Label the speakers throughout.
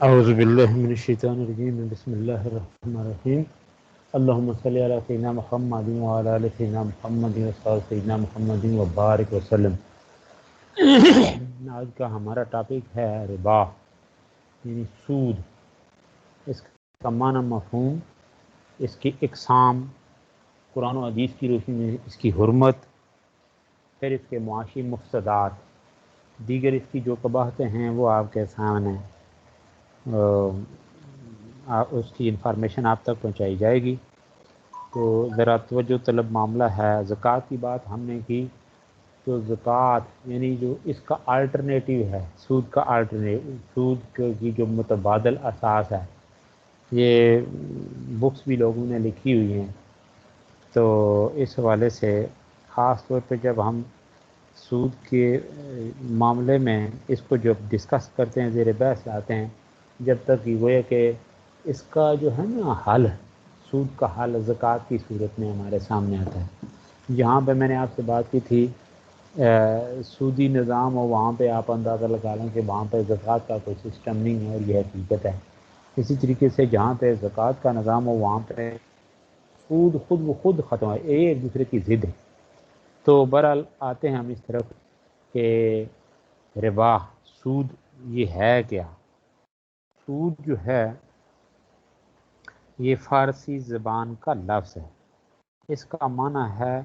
Speaker 1: اعوذ باللہ من الشیطان الرجیم بسم اللہ الرحمن الرحیم اللہم صلی علی سیدنا محمد وعلی آل سیدنا محمد وصحبہ سیدنا محمد وبارک وسلم۔ آج کا ہمارا ٹاپک ہے ربا یعنی سود، اس کا معنی مفہوم، اس کی اقسام، قرآن و حدیث کی روشنی میں اس کی حرمت، پھر اس کے معاشی مفسدات، دیگر اس کی جو قباحتیں ہیں وہ آپ کے سامنے اس کی انفارمیشن آپ تک پہنچائی جائے گی۔ تو ذرا توجہ طلب معاملہ ہے۔ زکوٰۃ کی بات ہم نے کی، تو زکوٰۃ یعنی جو اس کا الٹرنیٹیو ہے، سود کا الٹرنیٹیو، سود کی جو متبادل اساس ہے، یہ بکس بھی لوگوں نے لکھی ہوئی ہیں۔ تو اس حوالے سے خاص طور پہ جب ہم سود کے معاملے میں اس کو جب ڈسکس کرتے ہیں، زیر بحث لاتے ہیں، جب تک یہ گویا کہ اس کا جو ہے نا حل، سود کا حل زکوٰۃ کی صورت میں ہمارے سامنے آتا ہے۔ جہاں پہ میں نے آپ سے بات کی تھی سودی نظام، اور وہاں پہ آپ اندازہ لگا لیں کہ وہاں پہ زکوٰۃ کا کوئی سسٹم نہیں ہے، اور یہ حقیقت ہے۔ اسی طریقے سے جہاں پہ زکوٰۃ کا نظام ہو وہاں پہ سود خود بخود ختم ہے، ایک دوسرے کی ضد ہے۔ تو بہرحال آتے ہیں ہم اس طرف کہ ربا، سود یہ ہے کیا؟ سود جو ہے یہ فارسی زبان کا لفظ ہے، اس کا معنی ہے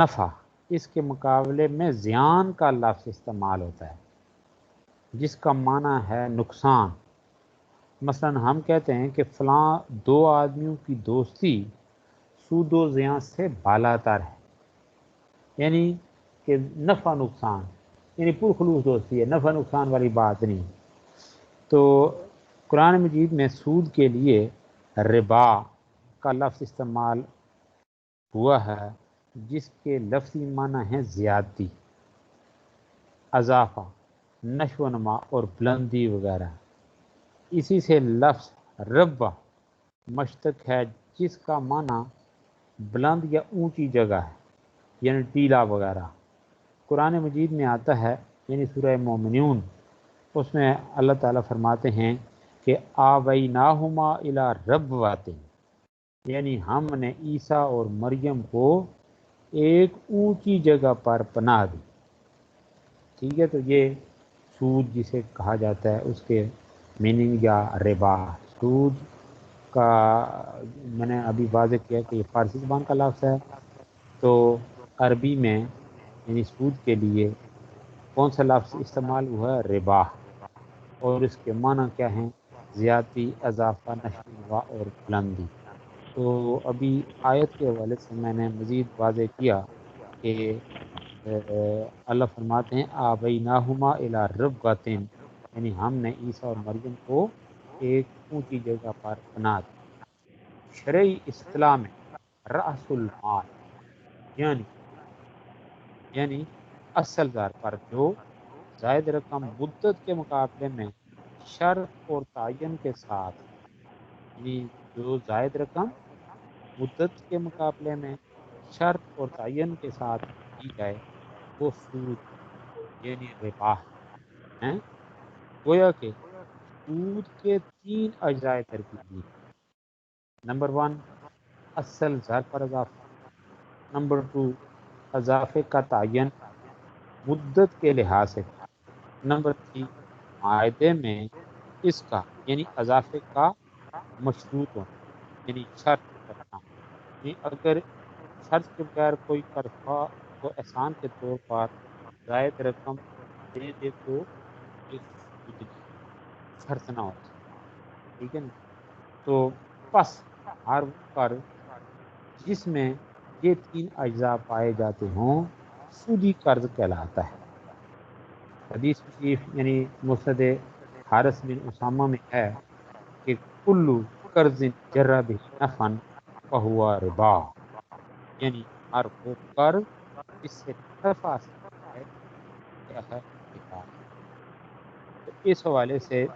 Speaker 1: نفع، اس کے مقابلے میں زیان کا لفظ استعمال ہوتا ہے جس کا معنی ہے نقصان۔ مثلا ہم کہتے ہیں کہ فلاں دو آدمیوں کی دوستی سود و زیان سے بالا تر ہے، یعنی کہ نفع نقصان، یعنی پرخلوص دوستی ہے، نفع نقصان والی بات نہیں۔ تو قرآن مجید میں سود کے لیے ربا کا لفظ استعمال ہوا ہے، جس کے لفظی معنی ہے زیادتی، اضافہ، نشو و نما اور بلندی وغیرہ۔ اسی سے لفظ ربا مشتق ہے، جس کا معنی بلند یا اونچی جگہ ہے، یعنی ٹیلا وغیرہ۔ قرآن مجید میں آتا ہے، یعنی سورہ مومنون، اس میں اللہ تعالیٰ فرماتے ہیں کہ آویناہما الی ربوۃ، یعنی ہم نے عیسیٰ اور مریم کو ایک اونچی جگہ پر پناہ دی۔ ٹھیک ہے، تو یہ سود جسے کہا جاتا ہے اس کے میننگ یا ربا، سود کا میں نے ابھی واضح کیا کہ یہ فارسی زبان کا لفظ ہے۔ تو عربی میں یعنی سود کے لیے کون سا لفظ استعمال ہوا ہے؟ ربا، اور اس کے معنی کیا ہیں؟ زیادتی، اضافہ، نشو و نما اور بلندی۔ تو ابھی آیت کے حوالے سے میں نے مزید واضح کیا کہ اللہ فرماتے ہیں آبیناہما الی ربوۃ، یعنی ہم نے عیسیٰ اور مریم کو ایک اونچی جگہ پر پناہ دی۔ شرعی اصطلاح میں رأس المال یعنی اصل زر پر جو زائد رقم مدت کے مقابلے میں شرط اور تعین کے ساتھ، یعنی جو زائد رقم مدت کے مقابلے میں شرط اور تعین کے ساتھ دی جائے وہ سود یعنی ربا ہے۔ گویا کہ سود کے تین اجزاء ترکیبی ہیں۔ نمبر 1 اصل زر پر اضافہ، نمبر 2 اضافے کا تعین مدت کے لحاظ سے، نمبر 3 معاہدے میں اس کا یعنی اضافے کا مشروط ہونا، یعنی شرط کرنا، یعنی اگر شرط کے بغیر کوئی قرض خواہ کو احسان کے طور پر زائد رقم دے دے تو یہ سود نہیں، شرط نہ ہو اس میں۔ ٹھیک ہے نا؟ تو پس ہر وہ قرض جس میں یہ تین اجزاء پائے جاتے ہوں سودی قرض کہلاتا ہے۔ حدیث شریف یعنی مسند حارث بن اسامہ میں ہے کہ کلو قرض جر به نفعا فہو ربا، یعنی ہر وہ قرض جس سے نفع حاصل ہوتا ہے کیا ہے؟ ربا۔ تو اس حوالے سے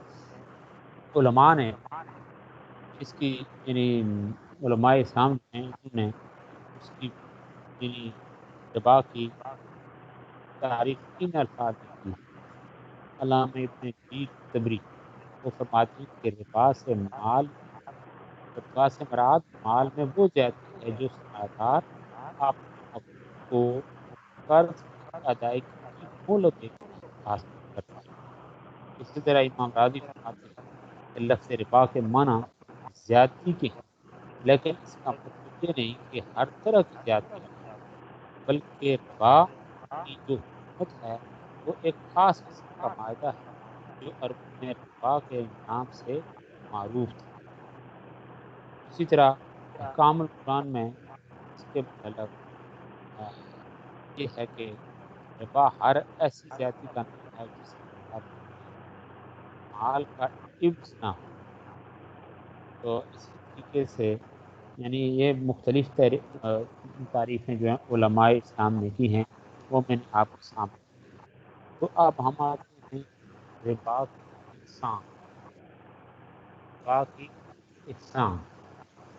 Speaker 1: علماء نے اس کی یعنی علماء اسلام جو ہیں انہوں نے اس کی یعنی ربا کی تعریف ان الفاظ میں کی ہے۔ علامہ ابن تبری وہ فرماتی ہیں کہ ربا سے مراد مال میں وہ زیادتی ہے جو سرمایہ دار اپنے حق کو قرض کی ادائیگی کی مہلت دے کر حاصل کرتا ہے۔ اسی طرح امام راضی فرماتے ہیں کہ لفظ ربا کے معنی زیادتی کے ہیں، لیکن اس کا مطلب یہ نہیں کہ ہر طرح کی زیادتی ہے، بلکہ ربا کی جو حکمت ہے وہ ایک خاص قسم کا معاہدہ ہے جو عربوں میں ربا کے نام سے معروف تھا۔ اسی طرح احکام القرآن میں اس کے متعلق آ، یہ ہے کہ ربا ہر ایسی زیادتی کا نام ہے جس کے ساتھ مال کا عوض نہ ہو۔ تو اسی طریقے سے یعنی یہ مختلف تعریفیں جو ہیں علماء اسلام نے کی ہیں وہ میں نے آپ کے سامنے۔ تو اب ہم آتے ہیں ربا کی اقسام۔ ربا کی اقسام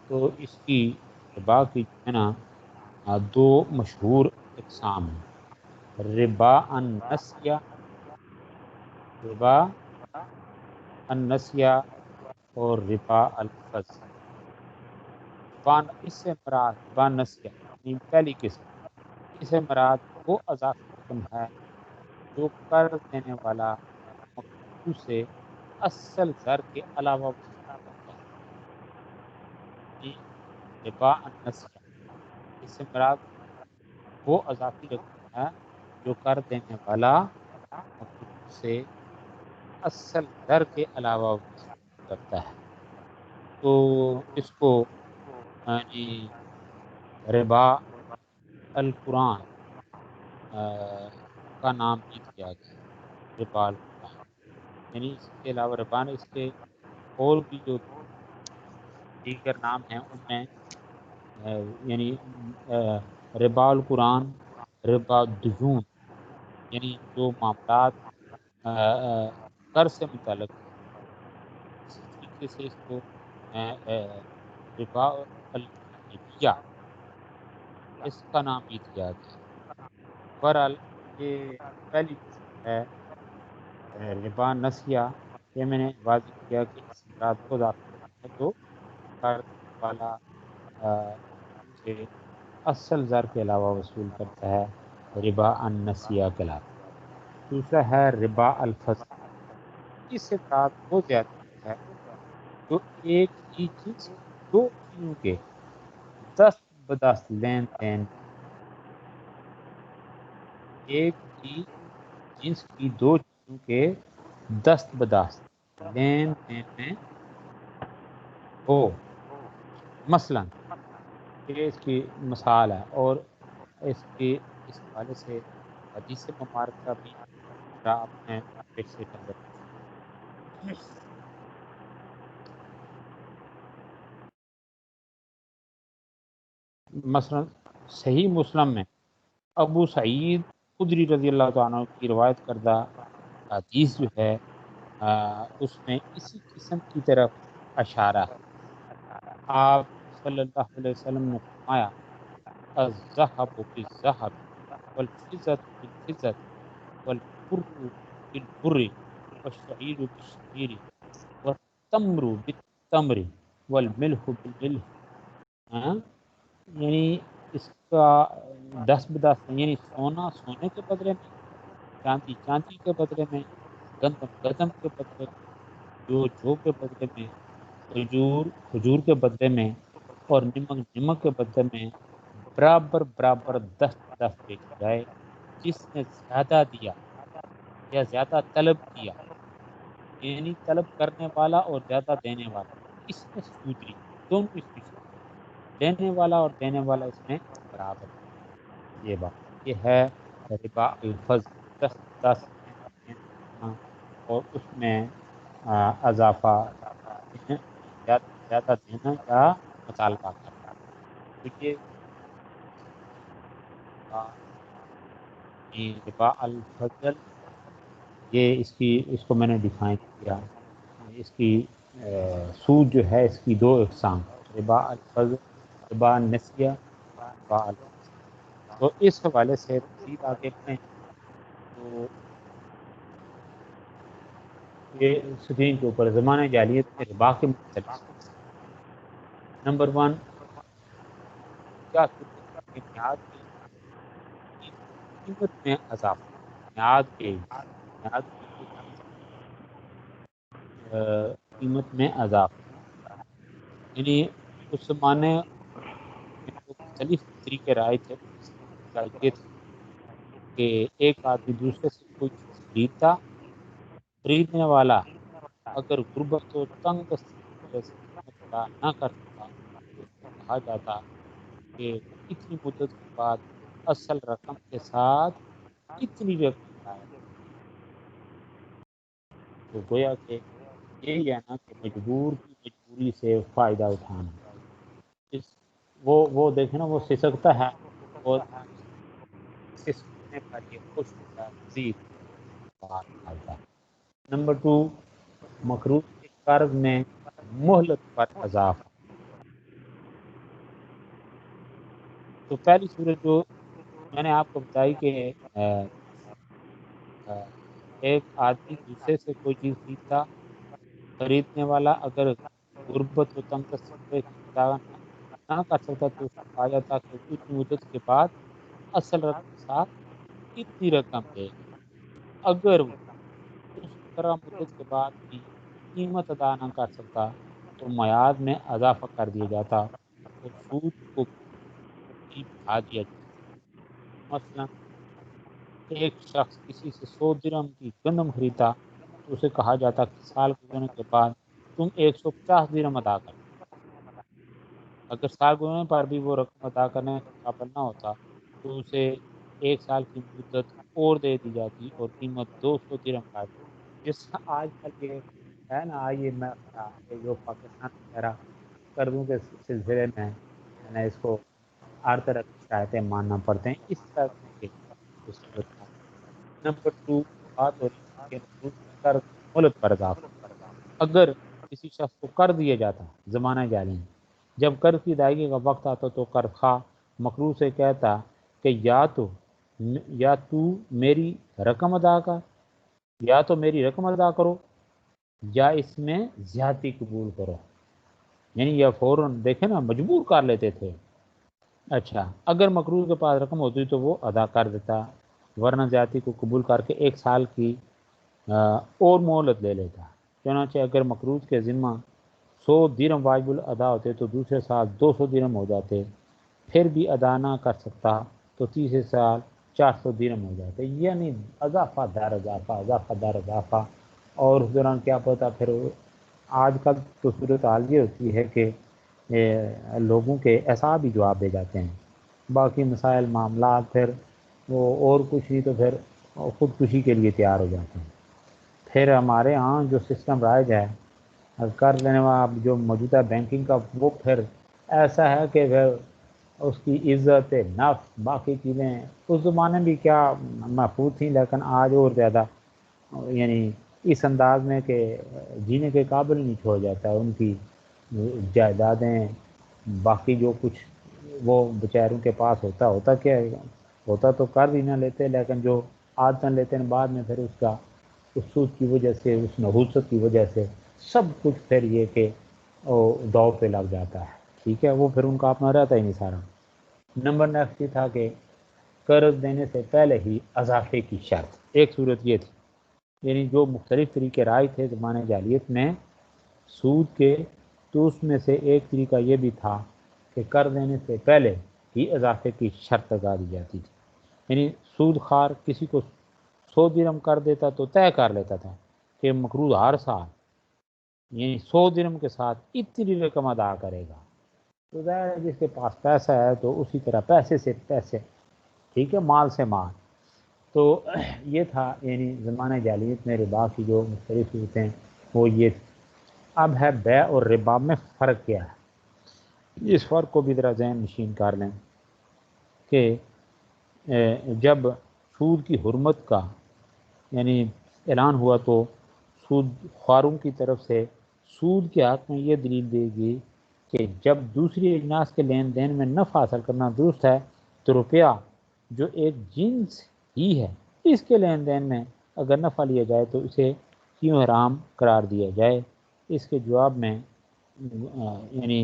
Speaker 1: تو اس کی ربا کی جو ہے نا دو مشہور اقسام ہیں، ربا النسیہ، ربا النسیہ اور ربا الفضل۔ اس سے مراد ربا نسیہ یعنی پہلی قسم، اس سے مراد وہ اضافی رقم ہے جو قرض دینے والا مقبوض سے اصل زر کے علاوہ وصول کرتا ہے، یعنی ربا النسیہ۔ اس سے مراد وہ اضافی رقم ہے جو قرض دینے والا مقبوض سے اصل زر کے علاوہ وصول کرتا ہے۔ تو اس کو یعنی ربا القرآن کا نام بھی دیا گیا ہے، ربا القرآن۔ یعنی اس کے علاوہ ربا نے اس کے اور بھی جو دیگر نام ہیں ان میں یعنی ربا القرآن، ربا الدیون یعنی جو معاملات قرض سے متعلق ہیں، اسی طریقے سے اس کو ربا الجاہلیہ اس کا نام بھی دیا گیا ہے۔ بہرحال یہ پہلی قسم ہے ربا نسیہ، یہ میں نے واضح کیا کہ اس سے مراد وہ اضافی رقم ہے جو قرض والا سے اصل زر کے علاوہ وصول کرتا ہے، ربا النسیہ کہلاتا ہے۔ دوسرا ہے ربا الفضل، اس سے مراد وہ زیادتی ہے جو ایک ہی جنس کی دو چیزوں کے دست بدست لین دین، ایک ہی جنس کی دو چیزوں کے دست بدست لین دین میں ہو۔ مثلا یہ اس کی مثال ہے، اور اس حوالے سے حدیث مبارکہ بھی آپ نے پھر سے نظر رکھی۔ مثلا صحیح مسلم میں ابو سعید خدری رضی اللہ تعالیٰ عنہ کی روایت کردہ حدیث جو ہے اس میں اسی قسم کی طرف اشارہ ہے۔ آپ صلی اللہ علیہ وسلم نے فرمایا الذهب بالذهب والفضة بالفضة والبر بالبر والشعير بالشعير والتمر بالتمر والملح بالملح۔ ہاں یعنی اس کا دس بدس یعنی سونا سونے کے بدلے میں، چاندی چاندی کے بدلے میں، گندم گندم کے بدلے میں، جو کے بدلے میں، کھجور کھجور کے بدلے میں، اور نمک نمک کے بدلے میں برابر برابر دس دس بیچی جائے۔ جس نے زیادہ دیا یا زیادہ طلب کیا، یعنی طلب کرنے والا اور زیادہ دینے والا اس میں سودری، دونوں اس میں شامل، لینے والا اور دینے والا اس میں برابر۔ یہ بات یہ ہے ربا الفضل، دس دس دینا اور اس میں اضافہ زیادہ دینا یا مطالبہ کرنا۔ تو یہ ربا الفضل، یہ اس کو میں نے ڈیفائن کیا۔ اس کی سود جو ہے اس کی دو اقسام، ربا الفضل، ربا النسیہ، ربا الفضل۔ تو اس حوالے سے مزید آگے بڑھیں تو یہ اسکرین کے اوپر زمانہ جعلیت میں ربا کے مختلف نمبر 1 کیا صورت ہے کہ میعاد کے قیمت میں اضافہ میعاد کی قیمت میں اضافہ، یعنی اس زمانے میں جو مختلف طریقے رائج تھے یہ تھے کہ ایک آدمی دوسرے سے کوئی چیز خریدنے والا اگر غربت و تنگ دستی کی وجہ سے قیمت ادا نہ کر سکتا تو اس کو کہا جاتا کہ اتنی مدت کے بعد اصل رقم کے ساتھ اتنی رقم لائے، تو گویا کہ یہی ہے نا کہ مجبور کی مجبوری سے فائدہ اٹھانا، اس وہ دیکھیں نا وہ سسکتا ہے اور سسکنے پر یہ خوش ہوتا ہے، مزید بات ڈالتا ہے۔ نمبر 2 مقروض کے قرض میں مہلت پر اضافہ۔ تو پہلی صورت جو میں نے آپ کو بتائی کہ ایک آدمی دوسرے سے کوئی چیز خریدنے والا اگر غربت و تنگ دستی کی وجہ سے ادا نہ کر سکتا تو اس کو کہا جاتا کہ اتنی مدت کے بعد اصل رقم کے ساتھ اتنی رقم دے گا، اگر وہ اس طرح مدت کے بعد بھی قیمت ادا نہ کر سکتا تو میعاد میں اضافہ کر دیا جاتا اور سود کو بھی بڑھا دیا جاتا۔ مثلا ایک شخص کسی سے 100 درہم کی گندم خریدتا تو اسے کہا جاتا کہ سال گزرنے کے بعد تم 150 درہم ادا کر، اگر سال گزرنے پر بھی وہ رقم ادا کرنے کے قابل نہ ہوتا تو اسے 1 سال کی مدت اور دے دی جاتی اور قیمت 200 درہم کر دی، جس آج کل یہ ہے نا یہ جو پاکستان وغیرہ قرضوں کے سلسلے میں نے اس کو ہر طرح کی شرائطیں ماننا پڑتے ہیں، اس طرح کے صورت میں۔ نمبر 2 بات ہو رہی تھی کہ مقروض کے قرض میں مہلت پر اضافہ۔ اگر کسی شخص کو قرض دیا جاتا زمانہ جاری میں، جب قرض کی ادائیگی کا وقت آتا تو قرض خواہ مقروض سے کہتا کہ یا تو میری رقم ادا کر، یا تو میری رقم ادا کرو یا اس میں زیادتی قبول کرو، یعنی یہ فوراً دیکھیں نا مجبور کر لیتے تھے۔ اچھا اگر مقروض کے پاس رقم ہوتی تو وہ ادا کر دیتا، ورنہ زیادتی کو قبول کر کے 1 سال کی اور مہلت لے لیتا۔ چنانچہ اگر مقروض کے ذمہ 100 درہم واجب الادا ہوتے تو دوسرے سال 200 درہم ہو جاتے، پھر بھی ادا نہ کر سکتا تو تیسرے سال 400 درہم ہو جاتے، یعنی اضافہ در اضافہ۔ اور اس دوران کیا پتا پھر آج کل تو صورت حال یہ ہوتی ہے کہ لوگوں کے اعصاب ہی جواب دے جاتے ہیں، باقی مسائل معاملات پھر وہ اور کچھ نہیں تو پھر خودکشی کے لیے تیار ہو جاتے ہیں۔ پھر ہمارے ہاں جو سسٹم رائج ہے قرض لینے والا جو موجودہ بینکنگ کا وہ پھر ایسا ہے کہ پھر اس کی عزت نفس باقی چیزیں اس زمانے بھی کیا محفوظ تھیں، لیکن آج اور زیادہ یعنی اس انداز میں کہ جینے کے قابل نہیں چھوڑ جاتا ہے، ان کی جائیدادیں باقی جو کچھ وہ بیچاروں کے پاس ہوتا کیا ہوتا تو قرض ہی نہ لیتے، لیکن جو عادتاً لیتے ہیں بعد میں پھر اس کا اس سود کی وجہ سے اس نحوست کی وجہ سے سب کچھ پھر یہ کہ داؤ پہ لگ جاتا ہے، ٹھیک ہے، وہ پھر ان کا اپنا رہتا ہی نہیں سارا۔ نمبر نیکسٹ یہ تھا کہ قرض دینے سے پہلے ہی اضافے کی شرط، ایک صورت یہ تھی، یعنی جو مختلف طریقے رائج تھے زمانے جاہلیت میں سود کے، تو اس میں سے ایک طریقہ یہ بھی تھا کہ قرض دینے سے پہلے ہی اضافے کی شرط لگا دی جاتی تھی، یعنی سود خوار کسی کو 100 درہم کر دیتا تو طے کر لیتا تھا کہ مقروض ہر سال یعنی 100 درہم کے ساتھ اتنی رقم ادا کرے گا، تو ظاہر ہے جس کے پاس پیسہ ہے تو اسی طرح پیسے سے پیسے، ٹھیک ہے، مال سے مال۔ تو یہ تھا یعنی زمانہ جاہلیت میں ربا کی جو مختلف صورتیں وہ یہ تھی۔ اب ہے بیع اور ربا میں فرق کیا ہے، اس فرق کو بھی ذرا ذہن نشین کر لیں کہ جب سود کی حرمت کا یعنی اعلان ہوا تو سود خواروں کی طرف سے سود کے حق میں یہ دلیل دے گی کہ جب دوسری اجناس کے لین دین میں نفع حاصل کرنا درست ہے تو روپیہ جو ایک جنس ہی ہے اس کے لین دین میں اگر نفع لیا جائے تو اسے کیوں حرام قرار دیا جائے؟ اس کے جواب میں یعنی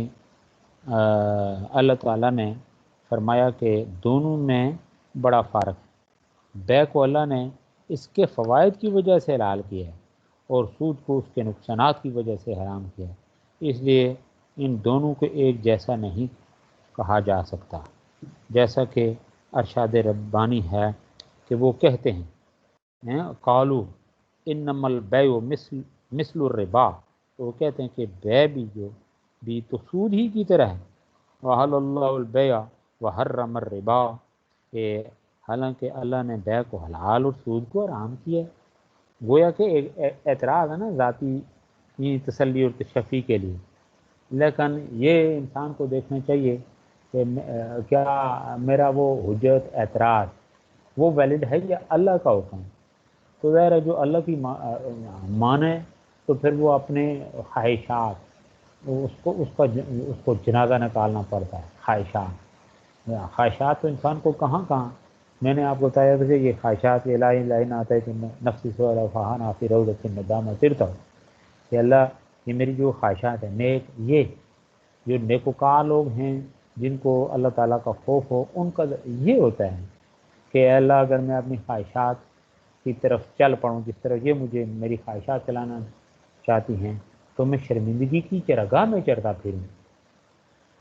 Speaker 1: اللہ تعالیٰ نے فرمایا کہ دونوں میں بڑا فرق ہے۔ بے کو اللہ نے اس کے فوائد کی وجہ سے حلال کیا ہے اور سود کو اس کے نقصانات کی وجہ سے حرام کیا ہے، اس لیے ان دونوں کو ایک جیسا نہیں کہا جا سکتا۔ جیسا کہ ارشاد ربانی ہے کہ وہ کہتے ہیں قالو انما البیع مثل الربا، تو وہ کہتے ہیں کہ بے بھی تو سود ہی کی طرح ہے۔ وحل اللہ البیع وحرم الربا، کہ حالانکہ اللہ نے بے کو حلال اور سود کو حرام کیا ہے۔ گویا کہ ایک اعتراض ہے نا ذاتی تسلی اور تشفی کے لیے، لیکن یہ انسان کو دیکھنا چاہیے کہ کیا میرا وہ حجت اعتراض وہ ویلڈ ہے یا اللہ کا حکم؟ تو ظاہر ہے جو اللہ کی مانے تو پھر وہ اپنے خواہشات اس کو جنازہ نکالنا پڑتا ہے۔ خواہشات تو انسان کو کہاں میں نے آپ کو بتایا تھا کہ یہ خواہشات الہی نہ آتا ہے کہ نفسی سوال فہان آفی روضۃ الندامہ ترتا ہو کہ اللہ یہ میری جو خواہشات ہیں نیک، یہ جو نیکوکار لوگ ہیں جن کو اللہ تعالیٰ کا خوف ہو، ان کا یہ ہوتا ہے کہ اللہ اگر میں اپنی خواہشات کی طرف چل پڑوں جس طرح یہ مجھے میری خواہشات چلانا چاہتی ہیں تو میں شرمندگی کی چراگاہ میں چڑھتا پھروں۔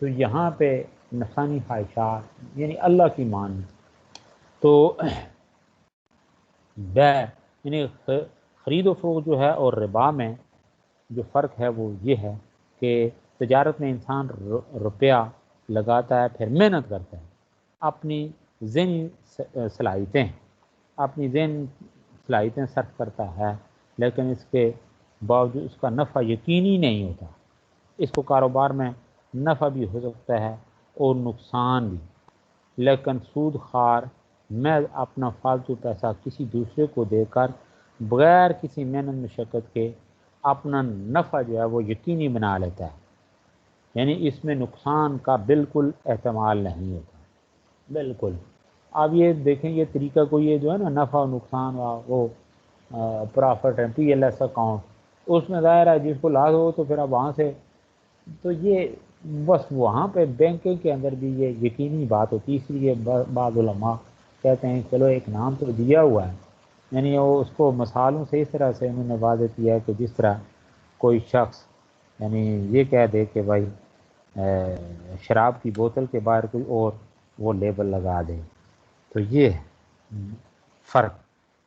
Speaker 1: تو یہاں پہ نفسانی خواہشات یعنی اللہ کی مان، تو بے یعنی خرید و فروخت جو ہے اور ربا میں جو فرق ہے وہ یہ ہے کہ تجارت میں انسان روپیہ لگاتا ہے، پھر محنت کرتا ہے، اپنی ذہنی صلاحیتیں صرف کرتا ہے، لیکن اس کے باوجود اس کا نفع یقینی نہیں ہوتا۔ اس کو کاروبار میں نفع بھی ہو سکتا ہے اور نقصان بھی، لیکن سود خار میں اپنا فالتو پیسہ کسی دوسرے کو دے کر بغیر کسی محنت مشقت کے اپنا نفع جو ہے وہ یقینی بنا لیتا ہے، یعنی اس میں نقصان کا بالکل احتمال نہیں ہوتا، بالکل۔ اب یہ دیکھیں یہ طریقہ کوئی یہ جو ہے نا نفع و نقصان وہ پرافٹ ہے پی ایل ایس اکاؤنٹ، اس میں ظاہر ہے جس کو لاز ہو تو پھر اب وہاں سے تو یہ بس وہاں پہ بینکنگ کے اندر بھی یہ یقینی بات ہوتی ہے، اس لیے بعض علماء کہتے ہیں چلو ایک نام تو دیا ہوا ہے، یعنی وہ اس کو مثالوں سے اس طرح سے انہوں نے واضح کیا ہے کہ جس طرح کوئی شخص یعنی یہ کہہ دے کہ بھائی شراب کی بوتل کے باہر کوئی اور وہ لیبل لگا دے، تو یہ فرق۔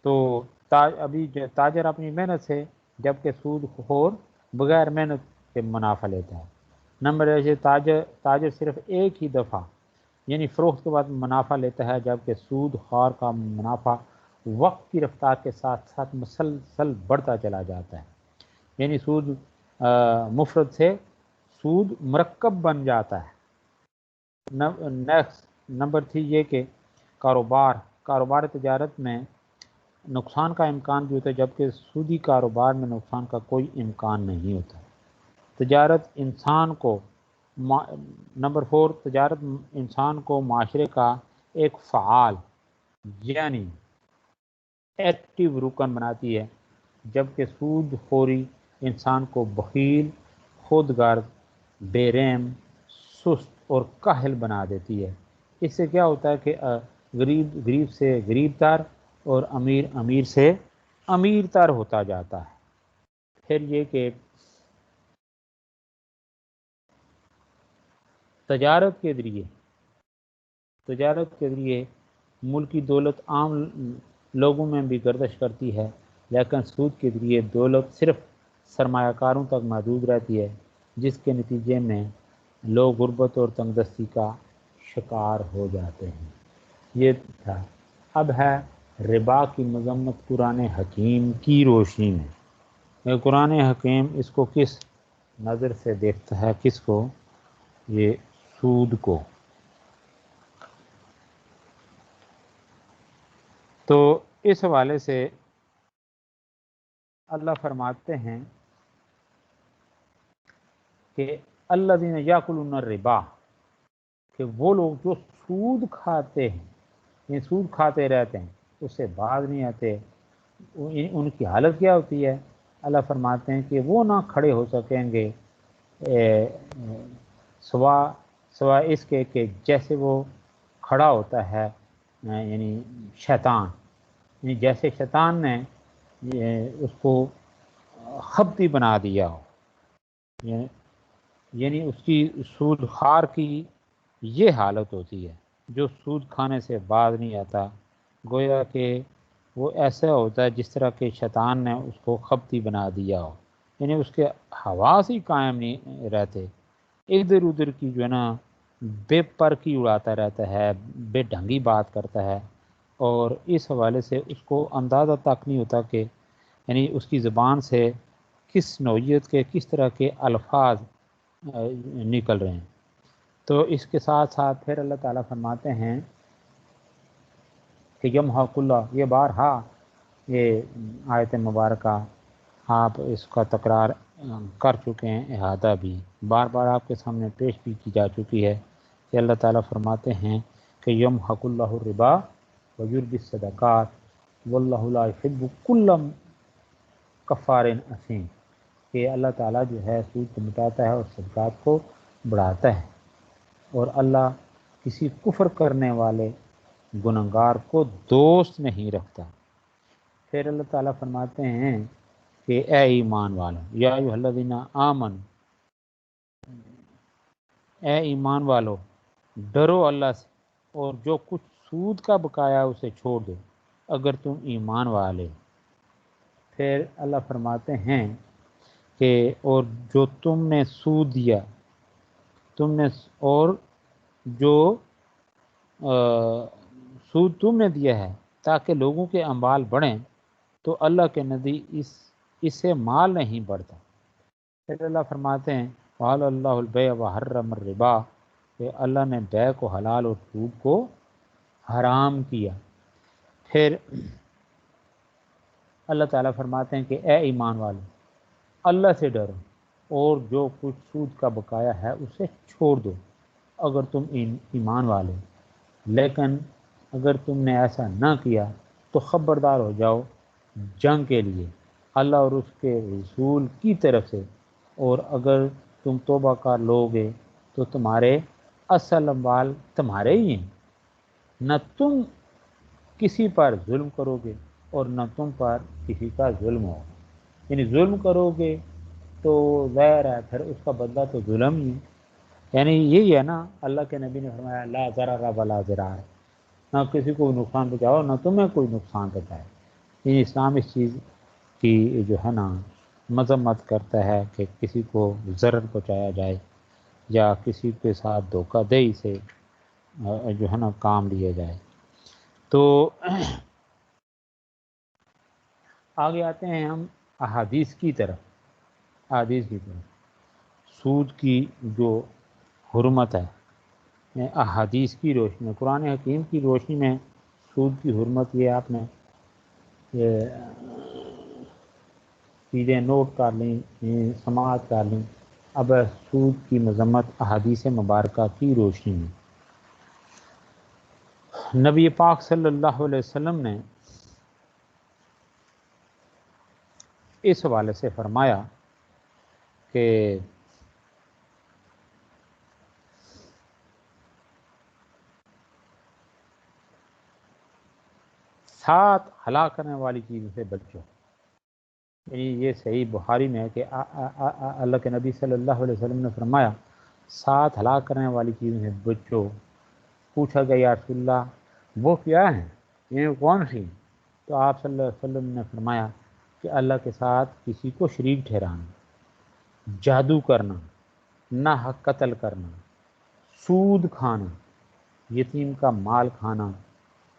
Speaker 1: تو ابھی جو تاجر اپنی محنت سے، جبکہ سود خور بغیر محنت کے منافع لیتا ہے۔ نمبر ایسے تاجر صرف ایک ہی دفعہ یعنی فروخت کے بعد منافع لیتا ہے، جبکہ سود خور کا منافع وقت کی رفتار کے ساتھ ساتھ مسلسل بڑھتا چلا جاتا ہے، یعنی سود مفرد سے سود مرکب بن جاتا ہے۔ نیکسٹ نمبر 3 یہ کہ کاروبار تجارت میں نقصان کا امکان بھی ہوتا ہے، جبکہ سودی کاروبار میں نقصان کا کوئی امکان نہیں ہوتا۔ تجارت انسان کو نمبر 4 تجارت انسان کو معاشرے کا ایک فعال یعنی ایکٹیو رکن بناتی ہے، جبکہ سود خوری انسان کو بخیل، خود غرض، بے رحم، سست اور کاہل بنا دیتی ہے۔ اس سے کیا ہوتا ہے کہ غریب سے غریب تر اور امیر سے امیر تر ہوتا جاتا ہے۔ پھر یہ کہ تجارت کے ذریعے ملکی دولت عام لوگوں میں بھی گردش کرتی ہے، لیکن سود کے ذریعے دولت صرف سرمایہ کاروں تک محدود رہتی ہے، جس کے نتیجے میں لوگ غربت اور تنگ دستی کا شکار ہو جاتے ہیں۔ یہ تھا۔ اب ہے ربا کی مذمت قرآن حکیم کی روشنی میں۔ قرآن حکیم اس کو کس نظر سے دیکھتا ہے؟ کس کو؟ یہ سود کو۔ تو اس حوالے سے اللہ فرماتے ہیں کہ الذین یاکلون الربا، کہ وہ لوگ جو سود کھاتے ہیں، یہ سود کھاتے رہتے ہیں، اس سے باز نہیں آتے، ان کی حالت کیا ہوتی ہے؟ اللہ فرماتے ہیں کہ وہ نہ کھڑے ہو سکیں گے سوا اس کے کہ جیسے وہ کھڑا ہوتا ہے یعنی شیطان، یعنی جیسے شیطان نے اس کو خبتی بنا دیا ہو، یعنی اس کی سود خار کی یہ حالت ہوتی ہے جو سود کھانے سے باز نہیں آتا، گویا کہ وہ ایسا ہوتا ہے جس طرح کہ شیطان نے اس کو خبتی بنا دیا ہو، یعنی اس کے حواس ہی قائم نہیں رہتے، ادھر ادھر کی جو ہے نا بے پر کی اڑاتا رہتا ہے، بے ڈھنگی بات کرتا ہے، اور اس حوالے سے اس کو اندازہ تک نہیں ہوتا کہ یعنی اس کی زبان سے کس نوعیت کے کس طرح کے الفاظ نکل رہے ہیں۔ تو اس کے ساتھ ساتھ پھر اللہ تعالیٰ فرماتے ہیں کہ یمحق اللہ، یہ بارہا یہ آیت مبارکہ آپ اس کا تکرار کر چکے ہیں، احاطہ بھی بار بار آپ کے سامنے پیش بھی کی جا چکی ہے کہ اللہ تعالیٰ فرماتے ہیں کہ یمحق اللہ الربا ویربی الصدقات واللہ لا یحب کل کفار اثیم، کہ اللہ تعالیٰ جو ہے سود کو مٹاتا ہے اور صدقات کو بڑھاتا ہے، اور اللہ کسی کفر کرنے والے گنہگار کو دوست نہیں رکھتا۔ پھر اللہ تعالیٰ فرماتے ہیں کہ اے ایمان والو، یا ایھا الذین آمنوا، اے ایمان والو ڈرو اللہ سے اور جو کچھ سود کا بقایا اسے چھوڑ دو اگر تم ایمان والے۔ پھر اللہ فرماتے ہیں کہ اور جو تم نے سود دیا تم نے، اور جو سود تم نے دیا ہے تاکہ لوگوں کے اموال بڑھیں تو اللہ کے نزدیک اس سے مال نہیں بڑھتا۔ پھر اللہ فرماتے ہیں وَأَحَلَّ اللَّهُ الْبَيْعَ وَحَرَّمَ الرِّبَا، کہ اللہ نے بیع کو حلال اور سود کو حرام کیا۔ پھر اللہ تعالیٰ فرماتے ہیں کہ اے ایمان والو اللہ سے ڈرو اور جو کچھ سود کا بقایا ہے اسے چھوڑ دو اگر تم ایمان والے، لیکن اگر تم نے ایسا نہ کیا تو خبردار ہو جاؤ جنگ کے لیے اللہ اور اس کے رسول کی طرف سے، اور اگر تم توبہ کر لو گے تو تمہارے اصل اموال تمہارے ہی ہیں، نہ تم کسی پر ظلم کرو گے اور نہ تم پر کسی کا ظلم ہوگا، یعنی ظلم کرو گے تو ظاہر ہے پھر اس کا بدلہ تو ظلم ہی ہے، یعنی یہی ہے نا، اللہ کے نبی نے فرمایا لا ضرر ولا ضرار، نہ کسی کو نقصان پہنچاؤ نہ تمہیں کوئی نقصان پہنچائے۔ یعنی اسلام اس چیز کی جو ہے نا مذمت کرتا ہے کہ کسی کو ضرر پہنچایا جائے یا کسی کے ساتھ دھوکہ دہی سے جو ہے نا کام لیا جائے۔ تو آگے آتے ہیں ہم احادیث کی طرف، سود کی جو حرمت ہے احادیث کی روشنی میں، قرآن حکیم کی روشنی میں سود کی حرمت، یہ آپ نے یہ چیزیں نوٹ کر لیں، سماعت کر لیں۔ اب سود کی مذمت احادیث مبارکہ کی روشنی میں، نبی پاک صلی اللہ علیہ وسلم نے اس حوالے سے فرمایا کہ سات ہلاک کرنے والی چیزوں سے بچو، یعنی یہ صحیح بخاری میں ہے کہ اللہ کے نبی صلی اللہ علیہ وسلم نے فرمایا سات ہلاک کرنے والی چیزوں سے بچو۔ پوچھا گیا یا رسول اللہ وہ کیا ہیں، یہ کون سی؟ تو آپ صلی اللہ علیہ وسلم نے فرمایا کہ اللہ کے ساتھ کسی کو شریک ٹھہرانا، جادو کرنا، ناحق قتل کرنا، سود کھانا، یتیم کا مال کھانا،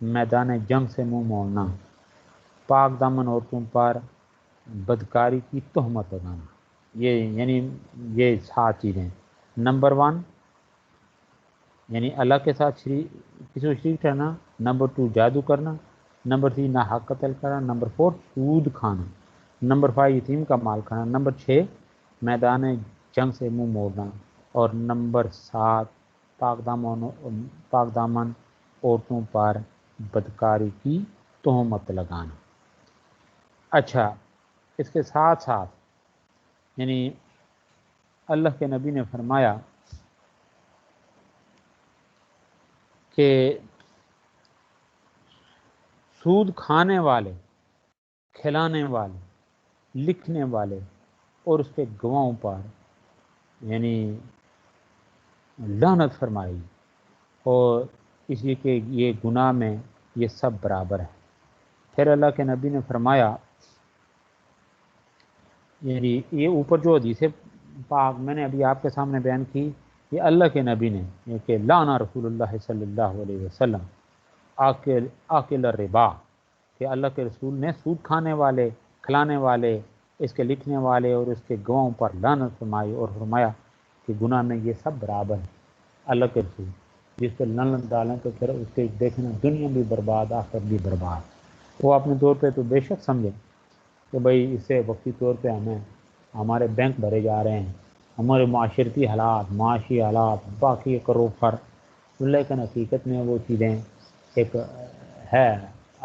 Speaker 1: میدان جنگ سے منہ موڑنا، پاک دامن عورتوں پر بدکاری کی تہمت لگانا، یہ 7 چیزیں۔ نمبر 1 یعنی اللہ کے ساتھ کسی کو شریک ٹھہرانا، نمبر 2 جادو کرنا، نمبر 3 ناحق قتل کرنا، نمبر 4 سود کھانا، نمبر 5 یتیم کا مال کھانا، نمبر 6 میدان جنگ سے منہ موڑنا، اور نمبر 7 پاک دامن عورتوں پر بدکاری کی تہمت لگانا۔ اچھا، اس کے ساتھ ساتھ یعنی اللہ کے نبی نے فرمایا کہ سود کھانے والے، کھلانے والے، لکھنے والے اور اس کے گواہوں پر یعنی لعنت فرمائی، اور اس لیے کہ یہ گناہ میں یہ سب برابر ہے۔ پھر اللہ کے نبی نے فرمایا، یعنی یہ اوپر جو حدیث پاک میں نے ابھی آپ کے سامنے بیان کی، یہ اللہ کے نبی نے، یہ کہ لانا رسول اللہ صلی اللہ علیہ وسلم آکل الربا، کہ اللہ کے رسول نے سود کھانے والے، کھلانے والے، اس کے لکھنے والے اور اس کے گواہوں پر لعنت فرمائی، اور فرمایا کہ گناہ میں یہ سب برابر ہیں۔ اللہ کے رسول جس پہ لعنت ڈالیں تو پھر اس کے دیکھنا دنیا بھی برباد، آخرت بھی برباد۔ وہ اپنے طور پہ تو بے شک سمجھیں کہ بھئی اس سے وقتی طور پہ ہمیں ہمارے بینک بھرے جا رہے ہیں، ہمارے معاشرتی حالات، معاشی حالات باقی کرو پر، لیکن حقیقت میں وہ چیزیں ایک ہے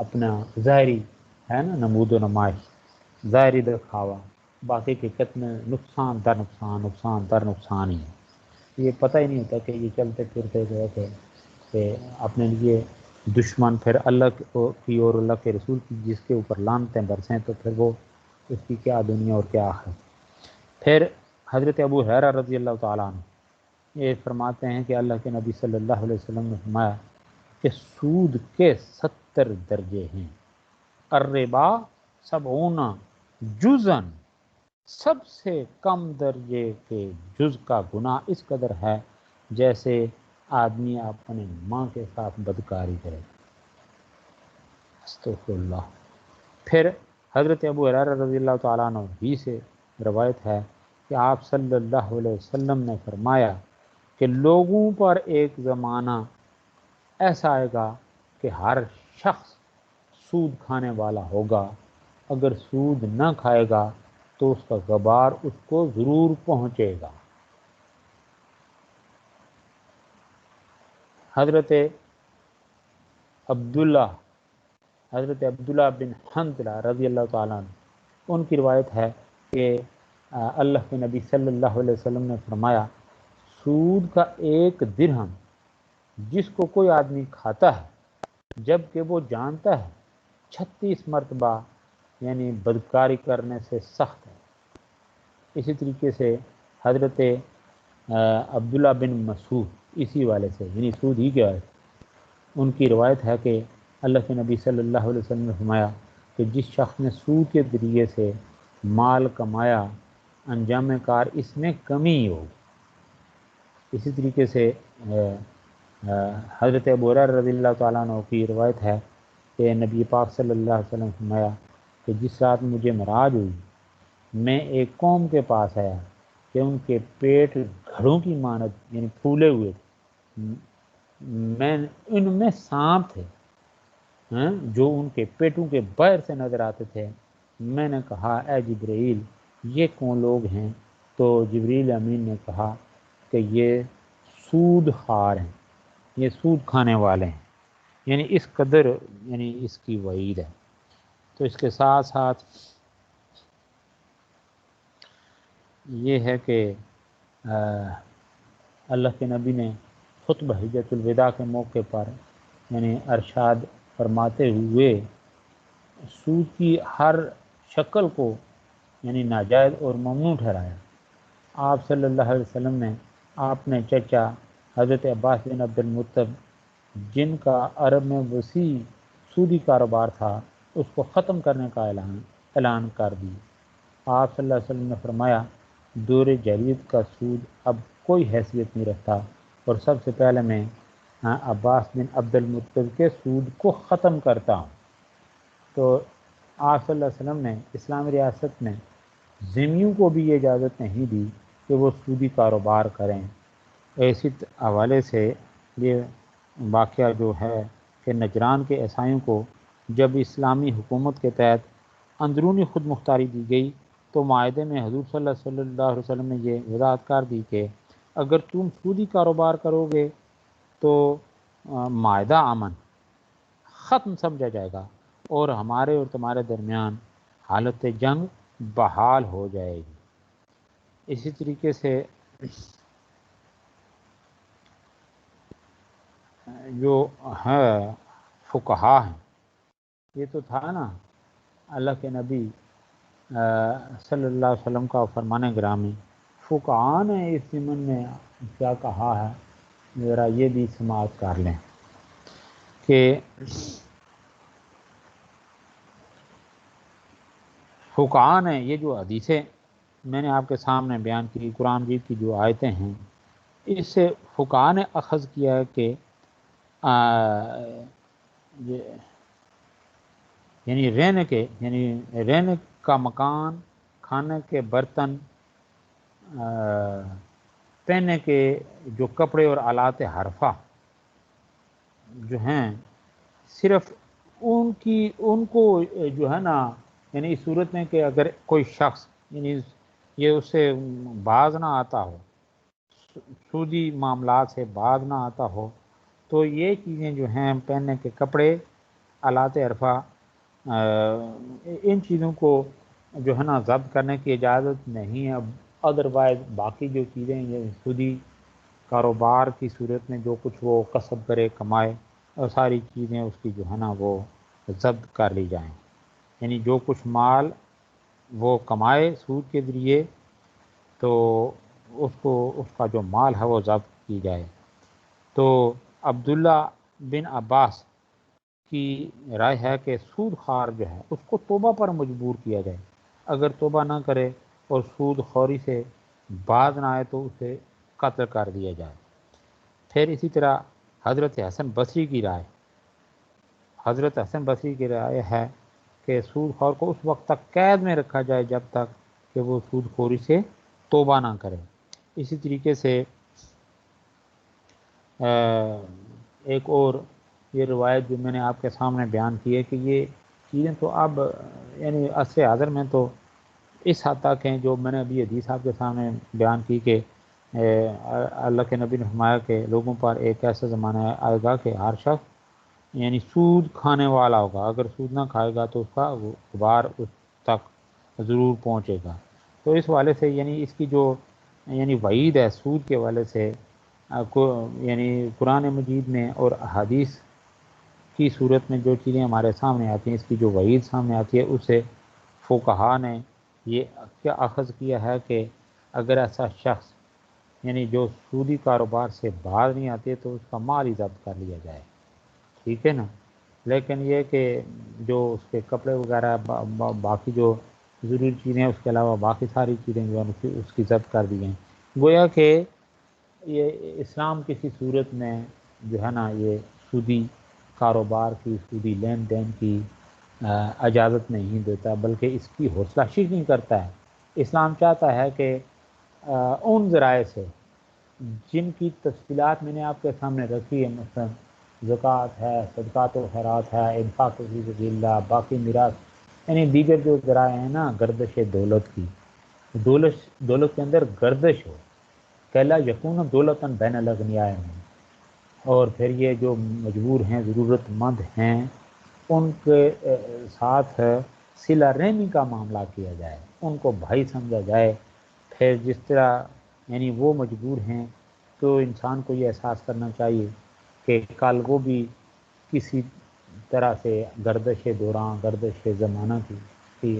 Speaker 1: اپنا ظاہری ہے نا، نمود و نمائش، ظاہری دکھاوا، باقی حقیقت میں نقصان در نقصان، نقصان در نقصان ہی ہے۔ یہ پتہ ہی نہیں ہوتا کہ یہ چلتے پھرتے جو ہے کہ اپنے لیے دشمن پھر اللہ کی اور اللہ کے رسول کی جس کے اوپر لعنتیں برسیں تو پھر وہ اس کی کیا دنیا اور کیا آخرت۔ پھر حضرت ابو ہریرہ رضی اللہ تعالیٰ عنہ یہ فرماتے ہیں کہ اللہ کے نبی صلی اللہ علیہ وسلم نے فرمایا کہ سود کے 70 درجے ہیں، الربا 70 جزن، سب سے کم درجے کے جز کا گناہ اس قدر ہے جیسے آدمی اپنے ماں کے ساتھ بدکاری کرے۔ استغفر اللہ۔ پھر حضرت ابو ہریرہ رضی اللہ تعالیٰ عنہ ہی سے روایت ہے کہ آپ صلی اللہ علیہ وسلم نے فرمایا کہ لوگوں پر ایک زمانہ ایسا آئے گا کہ ہر شخص سود کھانے والا ہوگا، اگر سود نہ کھائے گا تو اس کا غبار اس کو ضرور پہنچے گا۔ حضرت عبداللہ بن حنظلہ رضی اللہ تعالیٰ عنہ ان کی روایت ہے کہ اللہ کے نبی صلی اللہ علیہ وسلم نے فرمایا، سود کا ایک درہم جس کو کوئی آدمی کھاتا ہے جب کہ وہ جانتا ہے 36 مرتبہ یعنی بدکاری کرنے سے سخت ہے۔ اسی طریقے سے حضرت عبداللہ بن مسعود اسی والے سے یعنی سود ہی کیا ہے، ان کی روایت ہے کہ اللہ کے نبی صلی اللہ علیہ وسلم نے فرمایا کہ جس شخص نے سود کے ذریعے سے مال کمایا انجام کار اس میں کمی ہو۔ اسی طریقے سے حضرت ابو ہریرہ رضی اللہ تعالیٰ عنہ کی روایت ہے کہ نبی پاک صلی اللہ علیہ وسلم نے فرمایا کہ جس رات مجھے معراج ہوئی میں ایک قوم کے پاس آیا کہ ان کے پیٹ گھڑوں کی مانند یعنی پھولے ہوئے تھے، میں ان میں سانپ تھے جو ان کے پیٹوں کے باہر سے نظر آتے تھے۔ میں نے کہا اے جبرائیل یہ کون لوگ ہیں؟ تو جبریل امین نے کہا کہ یہ سود خار ہیں، یہ سود کھانے والے ہیں، یعنی اس قدر یعنی اس کی وعید ہے۔ تو اس کے ساتھ ساتھ یہ ہے کہ اللہ کے نبی نے خطبہ حجۃ الوداع کے موقع پر یعنی ارشاد فرماتے ہوئے سود کی ہر شکل کو یعنی ناجائز اور ممنوع ٹھہرایا۔ آپ صلی اللہ علیہ وسلم نے اپنے چچا حضرت عباس بن عبد المطلب جن کا عرب میں وسیع سودی کاروبار تھا اس کو ختم کرنے کا اعلان کر دی۔ آپ صلی اللہ علیہ وسلم نے فرمایا دور جاہلیت کا سود اب کوئی حیثیت نہیں رکھتا، اور سب سے پہلے میں عباس بن عبد المطلب کے سود کو ختم کرتا ہوں۔ تو آپ صلی اللہ علیہ وسلم نے اسلامی ریاست میں ذمیوں کو بھی یہ اجازت نہیں دی کہ وہ سودی کاروبار کریں۔ اسی حوالے سے یہ واقعہ جو ہے کہ نجران کے عیسائیوں کو جب اسلامی حکومت کے تحت اندرونی خود مختاری دی گئی تو معاہدے میں حضور صلی اللہ علیہ وسلم نے یہ وضاحت کر دی کہ اگر تم سودی کاروبار کرو گے تو معاہدہ امن ختم سمجھا جائے گا اور ہمارے اور تمہارے درمیان حالت جنگ بحال ہو جائے گی۔ اسی طریقے سے جو ہے فقہا ہیں، یہ تو تھا نا اللہ کے نبی صلی اللہ علیہ وسلم کا فرمان گرامی، فقہا نے اس ضمن میں کیا کہا ہے، ذرا یہ بھی سماعت کر لیں کہ فقہا نے یہ جو حدیثیں میں نے آپ کے سامنے بیان کی، قرآن مجید کی جو آیتیں ہیں، اس سے فقہا نے اخذ کیا ہے کہ یعنی رہنے کا مکان، کھانے کے برتن، پہننے کے جو کپڑے اور آلات حرفہ جو ہیں، صرف ان کو جو ہے نا، یعنی اس صورت میں کہ اگر کوئی شخص یعنی یہ اس سے باز نہ آتا ہو، سودی معاملات سے باز نہ آتا ہو، تو یہ چیزیں جو ہیں پہننے کے کپڑے، آلات حرفہ، ان چیزوں کو جو ہے نا ضبط کرنے کی اجازت نہیں ہے۔ ادروائز باقی جو چیزیں یہ سودی کاروبار کی صورت میں جو کچھ وہ کسب کرے، کمائے، اور ساری چیزیں اس کی جو ہے نا وہ ضبط کر لی جائیں، یعنی جو کچھ مال وہ کمائے سود کے ذریعے تو اس کا جو مال ہے وہ ضبط کی جائے۔ تو عبداللہ بن عباس کی رائے ہے کہ سود خوار جو ہے اس کو توبہ پر مجبور کیا جائے، اگر توبہ نہ کرے اور سود خوری سے باز نہ آئے تو اسے قتل کر دیا جائے۔ پھر اسی طرح حضرت حسن بصری کی رائے ہے کہ سود خور کو اس وقت تک قید میں رکھا جائے جب تک کہ وہ سود خوری سے توبہ نہ کرے۔ اسی طریقے سے ایک اور یہ روایت جو میں نے آپ کے سامنے بیان کی ہے کہ یہ چیزیں تو اب یعنی عصر حاضر میں تو اس حد تک ہیں، جو میں نے ابھی حدیث آپ کے سامنے بیان کی کہ اللہ کے نبی نے فرمایا کہ لوگوں پر ایک ایسا زمانہ آئے گا کہ ہر شخص یعنی سود کھانے والا ہوگا، اگر سود نہ کھائے گا تو اس کا غبار اس تک ضرور پہنچے گا۔ تو اس والے سے یعنی اس کی جو یعنی وعید ہے سود کے والے سے، یعنی قرآن مجید میں اور حدیث کی صورت میں جو چیزیں ہمارے سامنے آتی ہیں، اس کی جو وعید سامنے آتی ہے، اسے فقہا نے یہ کیا اخذ کیا ہے کہ اگر ایسا شخص یعنی جو سودی کاروبار سے باہر نہیں آتے تو اس کا مال ہی ضبط کر لیا جائے، ٹھیک ہے نا۔ لیکن یہ کہ جو اس کے کپڑے وغیرہ باقی جو ضروری چیزیں اس کے علاوہ باقی ساری چیزیں جو ہیں اس کی ضبط کر دی گئیں، گویا کہ یہ اسلام کسی صورت میں جو ہے نا یہ سودی کاروبار کی، سودی لین دین کی اجازت نہیں دیتا، بلکہ اس کی حوصلہ شکنی کرتا ہے۔ اسلام چاہتا ہے کہ ان ذرائع سے جن کی تفصیلات میں نے آپ کے سامنے رکھی ہے، مثلا زکوٰۃ ہے، صدقات و خیرات ہے، انفاق فی سبیل اللہ، باقی میراث، یعنی دیگر جو ذرائع ہیں نا گردش دولت کی، دولت کے اندر گردش ہو، کلا یکون دولتاً بین الاغنیاء میں، اور پھر یہ جو مجبور ہیں، ضرورت مند ہیں، ان کے ساتھ صلہ رحمی کا معاملہ کیا جائے، ان کو بھائی سمجھا جائے۔ پھر جس طرح یعنی وہ مجبور ہیں تو انسان کو یہ احساس کرنا چاہیے کہ کل وہ بھی کسی طرح سے گردش دوران، گردش زمانہ کی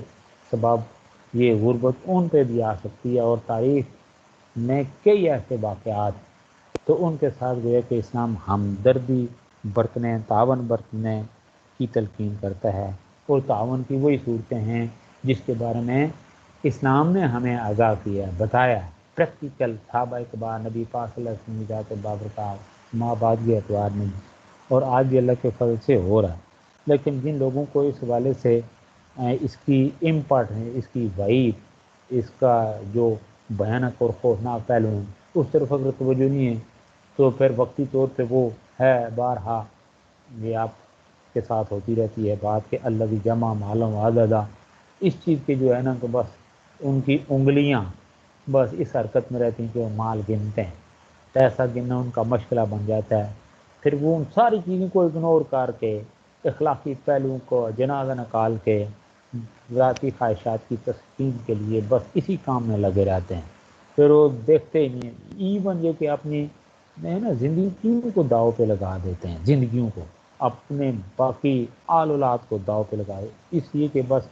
Speaker 1: سبب یہ غربت ان پہ بھی آ سکتی ہے، اور تاریخ میں کئی ایسے واقعات تو ان کے ساتھ گویا کہ اسلام ہمدردی برتنے، تعاون برتنے کی تلقین کرتا ہے، اور تعاون کی وہی صورتیں ہیں جس کے بارے میں اسلام نے ہمیں آگاہ کیا، بتایا ہے، پریکٹیکل صحابہ اکبار، نبی پاک صلی اللہ علیہ وسلم ذات بابرکات ماں بعد کے اعتبار میں، اور آج بھی اللہ کے فضل سے ہو رہا ہے۔ لیکن جن لوگوں کو اس حوالے سے اس کی امپارٹ ہے، اس کی وعید، اس کا جو بھیانک اور خوفناک پہلو ہیں، اس طرف اگر توجہ نہیں ہے تو پھر وقتی طور پہ وہ ہے، بارہا یہ آپ کے ساتھ ہوتی رہتی ہے بات کہ اللہ کی جمع معلوم عددہ، اس چیز کے جو ہے نا کہ بس ان کی انگلیاں بس اس حرکت میں رہتی ہیں کہ وہ مال گنتے ہیں، پیسہ گننا ان کا مشغلہ بن جاتا ہے، پھر وہ ان ساری چیزوں کو اگنور کر کے اخلاقی پہلوؤں کو جنازہ نکال کے ذاتی خواہشات کی تسکین کے لیے بس اسی کام میں لگے رہتے ہیں، پھر وہ دیکھتے ہی نہیں ہیں، ایون یہ کہ اپنی نا زندگیوں کو داؤ پہ لگا دیتے ہیں، زندگیوں کو، اپنے باقی آل اولاد کو داؤ پہ لگا، اس لیے کہ بس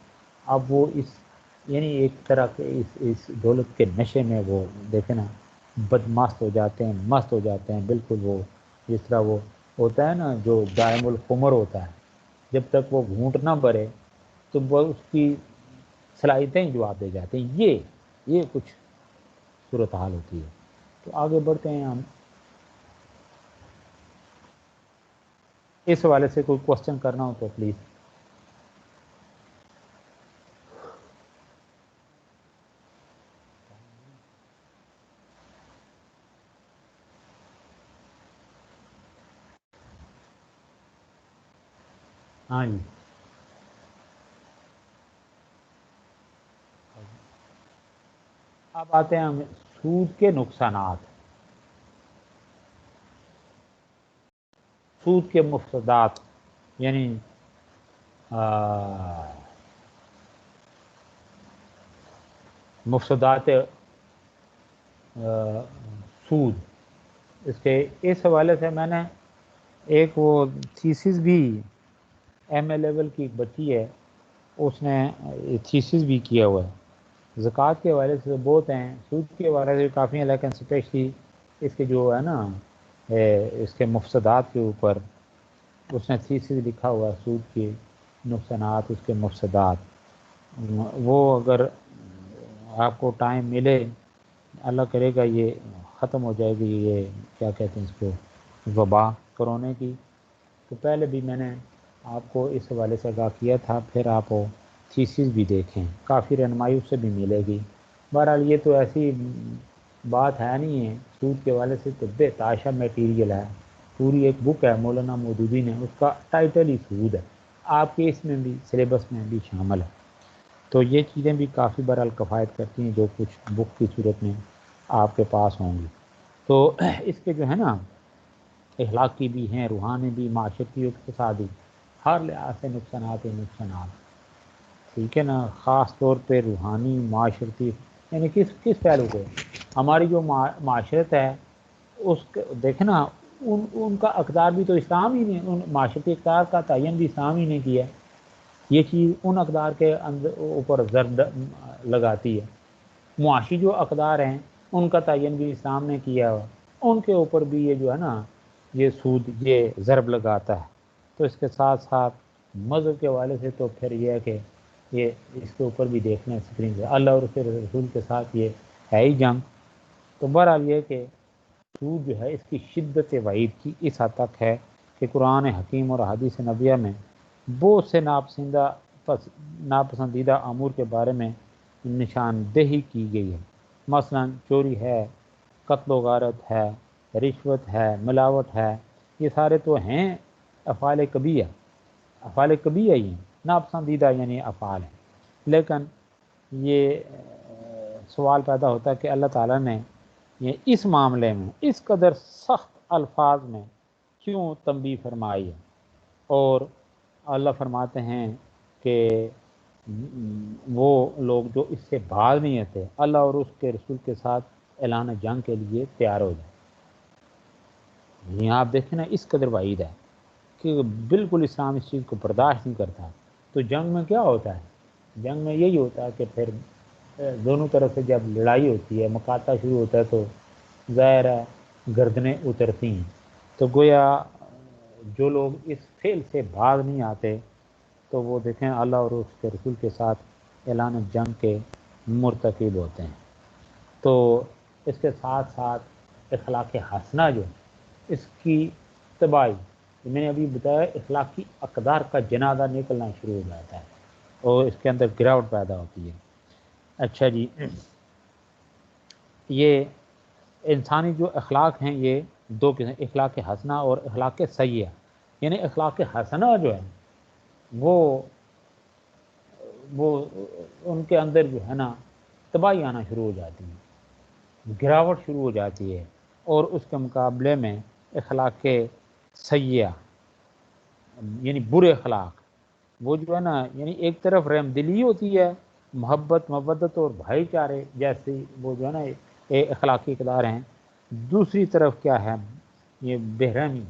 Speaker 1: اب وہ اس یعنی ایک طرح کے اس دولت کے نشے میں وہ دیکھیں نا بدمست ہو جاتے ہیں، مست ہو جاتے ہیں، بالکل وہ جس طرح وہ ہوتا ہے نا جو دائم الخمر ہوتا ہے، جب تک وہ گھونٹ نہ بھرے تو وہ اس کی صلاحیتیں ہی جواب دے جاتے ہیں، یہ کچھ صورتحال ہوتی ہے۔ تو آگے بڑھتے ہیں ہم، اس حوالے سے کوئی کوشچن کرنا ہو تو پلیز۔ ہاں جی، اب آتے ہیں ہم سود کے نقصانات، سود کے مفسدات، یعنی مفسدات سود، اس حوالے سے میں نے ایک وہ تھیسس بھی ایم اے لیول کی ایک بچی ہے، اس نے تھیسس بھی کیا ہوا ہے، زکوٰۃ کے حوالے سے بہت ہیں، سود کے حوالے سے کافی ہیں، لیکن اسپیشلی اس کے جو ہے نا اس کے مفسدات کے اوپر اس نے تھیسس لکھا ہوا ہے، سود کے نقصانات، اس کے مفسدات۔ وہ اگر آپ کو ٹائم ملے، اللہ کرے گا یہ ختم ہو جائے گی یہ کیا کہتے ہیں اس کو وبا کرونے کی، تو پہلے بھی میں نے آپ کو اس حوالے سے آگاہ کیا تھا، پھر آپ وہ تھیسس بھی دیکھیں، کافی رہنمائی اس سے بھی ملے گی۔ بہرحال یہ تو ایسی بات ہے نہیں ہے، سود کے حوالے سے تو بے تحاشا میٹیریل ہے، پوری ایک بک ہے مولانا مودودی نے، اس کا ٹائٹل ہی سود ہے، آپ کے اس میں بھی سلیبس میں بھی شامل ہے۔ تو یہ چیزیں بھی کافی بہرحال کفایت کرتی ہیں جو کچھ بک کی صورت میں آپ کے پاس ہوں گی۔ تو اس کے جو ہے نا اخلاقی بھی ہیں، روحانی بھی، معاشرتی، اقتصادی، ہر لحاظ سے نقصانات ہی نقصانات، ٹھیک ہے نا، خاص طور پہ روحانی، معاشرتی، یعنی کس پہلو پہ ہماری جو معاشرت ہے اس دیکھیں نا ان کا اقدار بھی تو اسلام ہی نے، ان معاشرتی اقدار کا تعین بھی اسلام ہی نے کیا ہے، یہ چیز ان اقدار کے اندر اوپر ضرب لگاتی ہے، معاشی جو اقدار ہیں ان کا تعین بھی اسلام نے کیا ہوا، ان کے اوپر بھی یہ جو ہے نا یہ سود یہ ضرب لگاتا ہے۔ تو اس کے ساتھ ساتھ مذہب کے حوالے سے تو پھر یہ ہے کہ یہ اس کے اوپر بھی دیکھنا ہے اسکرین سے، اللہ اور اس کے رسول کے ساتھ یہ ہے ہی جنگ۔ تو بہرحال یہ کہ سود جو ہے اس کی شدت وعید کی اس حد تک ہے کہ قرآن حکیم اور حدیث نبیہ میں بہت سے ناپسندیدہ امور کے بارے میں نشاندہی کی گئی ہے، مثلا چوری ہے، قتل و غارت ہے، رشوت ہے، ملاوٹ ہے، یہ سارے تو ہیں افعال کبیہ، افعال کبیہ ہی ہیں، ناپسندیدہ یعنی افعال ہیں، لیکن یہ سوال پیدا ہوتا ہے کہ اللہ تعالیٰ نے یہ اس معاملے میں اس قدر سخت الفاظ میں کیوں تنبیہ فرمائی ہے، اور اللہ فرماتے ہیں کہ وہ لوگ جو اس سے بھاگ نہیں آتے اللہ اور اس کے رسول کے ساتھ اعلان جنگ کے لیے تیار ہو جائیں۔ یہاں آپ دیکھیں نا اس قدر وعید ہے کہ بالکل اسلام اس چیز کو برداشت نہیں کرتا۔ تو جنگ میں کیا ہوتا ہے؟ جنگ میں یہی ہوتا ہے کہ پھر دونوں طرف سے جب لڑائی ہوتی ہے، مقاطع شروع ہوتا ہے، تو ظاہر ہے گردنیں اترتی ہیں۔ تو گویا جو لوگ اس فعل سے بھاگ نہیں آتے تو وہ دیکھیں اللہ اور اس کے رسول کے ساتھ اعلان جنگ کے مرتکب ہوتے ہیں۔ تو اس کے ساتھ ساتھ اخلاق حسنہ جو اس کی تباہی، میں نے ابھی بتایا، اخلاقی اقدار کا جنازہ نکلنا شروع ہو جاتا ہے اور اس کے اندر گراوٹ پیدا ہوتی ہے۔ اچھا جی، یہ انسانی جو اخلاق ہیں یہ دو قسم، اخلاق حسنہ اور اخلاق سیئہ، یعنی اخلاق حسنہ جو ہے وہ ان کے اندر جو ہے نا تباہی آنا شروع ہو جاتی ہے، گراوٹ شروع ہو جاتی ہے، اور اس کے مقابلے میں اخلاق سیئہ یعنی برے اخلاق وہ جو ہے نا یعنی ایک طرف رحم دلی ہوتی ہے، محبت مودت اور بھائی چارے جیسی وہ جو ہے نا اخلاقی اقدار ہیں، دوسری طرف کیا ہے، یہ بے رحمی،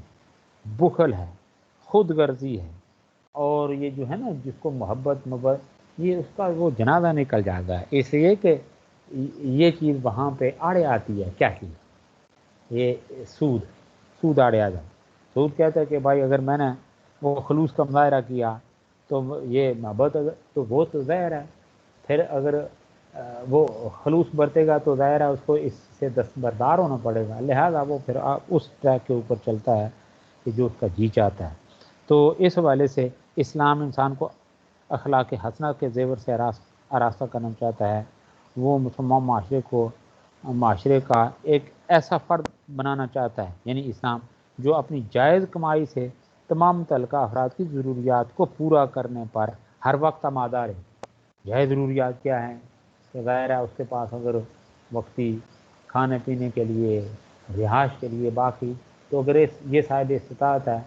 Speaker 1: بخل ہے، خود غرضی ہے، اور یہ جو ہے نا جس کو محبت یہ اس کا وہ جنازہ نکل جاتا ہے، اس لیے کہ یہ چیز وہاں پہ آڑے آتی ہے، کیا چیز، یہ سود آڑے آ جائے۔ سود کہتا ہے کہ بھائی اگر میں نے وہ خلوص کا مظاہرہ کیا تو یہ محبت تو وہ تو ظاہر ہے، پھر اگر وہ خلوص برتے گا تو ظاہر ہے اس کو اس سے دستبردار ہونا پڑے گا، لہذا وہ پھر اس ٹریک کے اوپر چلتا ہے کہ جو اس کا جی چاہتا ہے۔ تو اس حوالے سے اسلام انسان کو اخلاق حسنہ کے زیور سے آراستہ کرنا چاہتا ہے، وہ مسلمان معاشرے کا ایک ایسا فرد بنانا چاہتا ہے، یعنی اسلام جو اپنی جائز کمائی سے تمام متعلقہ افراد کی ضروریات کو پورا کرنے پر ہر وقت آمادہ رہے۔ جائز ضروریات کیا ہیں کہ ظاہر ہے اس کے پاس اگر وقتی کھانے پینے کے لیے، رہائش کے لیے، باقی تو اگر یہ صاحب استطاعت ہے